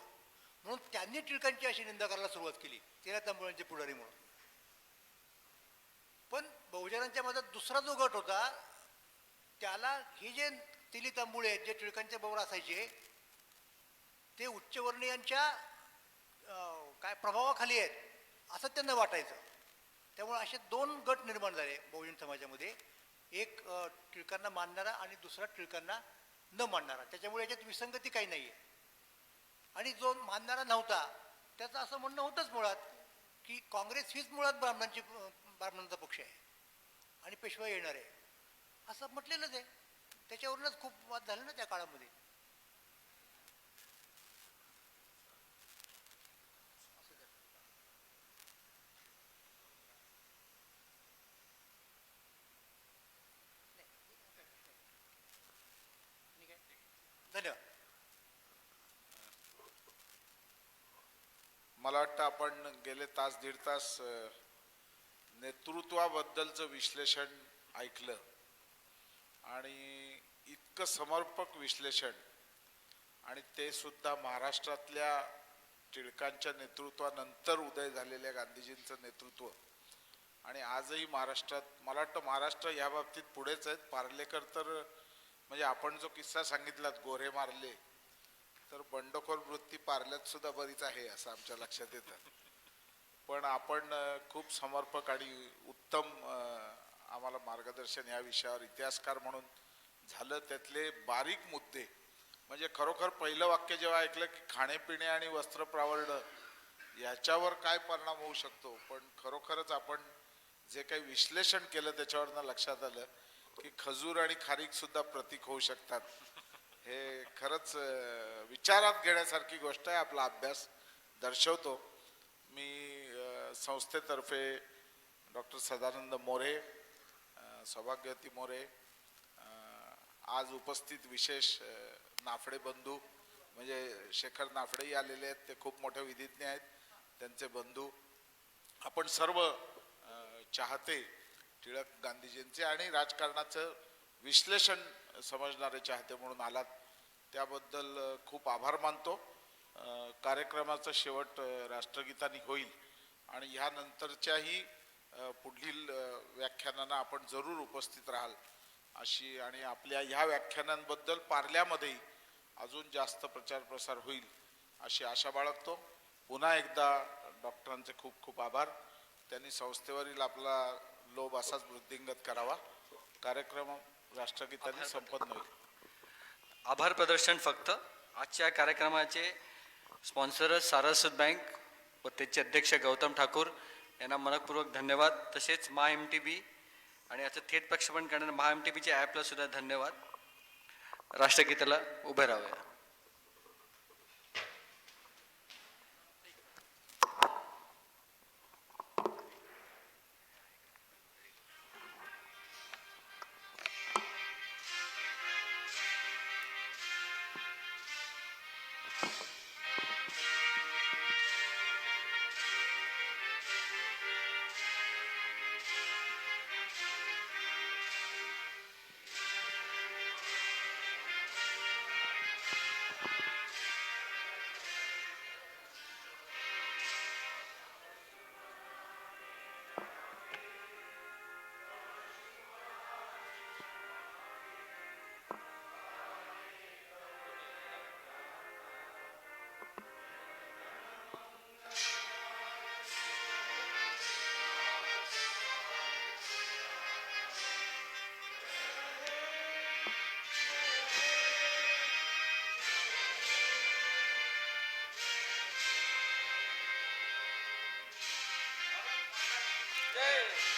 म्हणून त्यांनी टिळकांची अशी निंदा करायला सुरुवात केली, तेरा तांबोळ्यांचे पुढारी म्हणून. पण बहुजनांच्या मधात दुसरा जो गट होता त्याला हे जे तिली तांबुळे आहेत जे टिळकांच्या बरोबर असायचे ते उच्चवर्णीयांच्या काय प्रभावाखाली आहेत असं त्यांना वाटायचं. त्यामुळे असे दोन गट निर्माण झाले बहुजन समाजामध्ये, एक टिळकांना मानणारा आणि दुसरा टिळकांना न मानणारा. त्याच्यामुळे याच्यात विसंगती काही नाही आहे. आणि जो मानणारा नव्हता त्याचं असं म्हणणं होतंच मुळात की काँग्रेस हीच मुळात ब्राह्मणांचा पक्ष आहे आणि पेशवा येणार आहे असं म्हटलेलंच आहे. त्याच्यावरूनच खूप वाद झाले ना त्या काळामध्ये. धन्यवाद. मला वाटतं आपण गेले तास दीड तास नेतृत्वाबद्दलचं विश्लेषण ऐकलं आणि इतकं समर्पक विश्लेषण, आणि ते सुद्धा महाराष्ट्रातल्या टिळकांच्या नेतृत्वानंतर उदय झालेल्या गांधीजींचं नेतृत्व. आणि आजही महाराष्ट्रात मला वाटतं महाराष्ट्र या बाबतीत पुढेच आहेत. पार्लेकर तर म्हणजे आपण जो किस्सा सांगितलात गोरे मारले, तर बंडखोर वृत्ती पार्ल्यात सुद्धा बरीच आहे असं आमच्या लक्षात येतं. पण आपण खूप समर्पक आणि उत्तम आम्हाला मार्गदर्शन या विषयावर इतिहासकार म्हणून झालं. त्यातले बारीक मुद्दे म्हणजे खरोखर पहिलं वाक्य जेव्हा ऐकलं की खाणेपिणे आणि वस्त्र प्रावरण याच्यावर काय परिणाम होऊ शकतो, पण खरोखरच आपण जे काही विश्लेषण केलं त्याच्यावरनं लक्षात आलं की खजूर आणि खारीक सुद्धा प्रतीक होऊ शकतात. हे खरंच विचारात घेण्यासारखी गोष्ट आहे. आपला अभ्यास दर्शवतो. मी संस्थेतर्फे डॉक्टर सदानंद मोरे, सौभाग्यवती मोरे, आज उपस्थित विशेष नाफडे बंधू म्हणजे शेखर नाफडेही आलेले आहेत, ते खूप मोठे विधिज्ञ आहेत, त्यांचे बंधू, आपण सर्व चाहते टिळक गांधीजींचे आणि राजकारणाचं विश्लेषण समजणारे चाहते म्हणून आलात, त्याबद्दल खूप आभार मानतो. कार्यक्रमाचा शेवट राष्ट्रगीताने होईल आणि ह्यानंतरच्याही पुढील व्याख्यानांना आपण जरूर उपस्थित राहाल अशी, आणि आपल्या ह्या व्याख्यानांबद्दल पार्ल्यामध्येही अजून जास्त प्रचार प्रसार होईल अशी आशा बाळगतो. पुन्हा एकदा डॉक्टरांचे खूप खूप आभार. त्यांनी संस्थेवरील आपला लोभ असाच वृद्धिंगत करावा. कार्यक्रम राष्ट्रगीताने संपन्न होईल. आभार प्रदर्शन फक्त. आजच्या कार्यक्रमाचे स्पॉन्सर सारस्वत बँक व त्याचे अध्यक्ष गौतम ठाकूर यांना मनपूर्वक धन्यवाद. तसेच महा एम टी बी आणि याचं थेट प्रक्षेपण करणाऱ्या महा एम टी बीच्या ॲपला सुद्धा धन्यवाद. राष्ट्रगीताला उभे राहूया. जय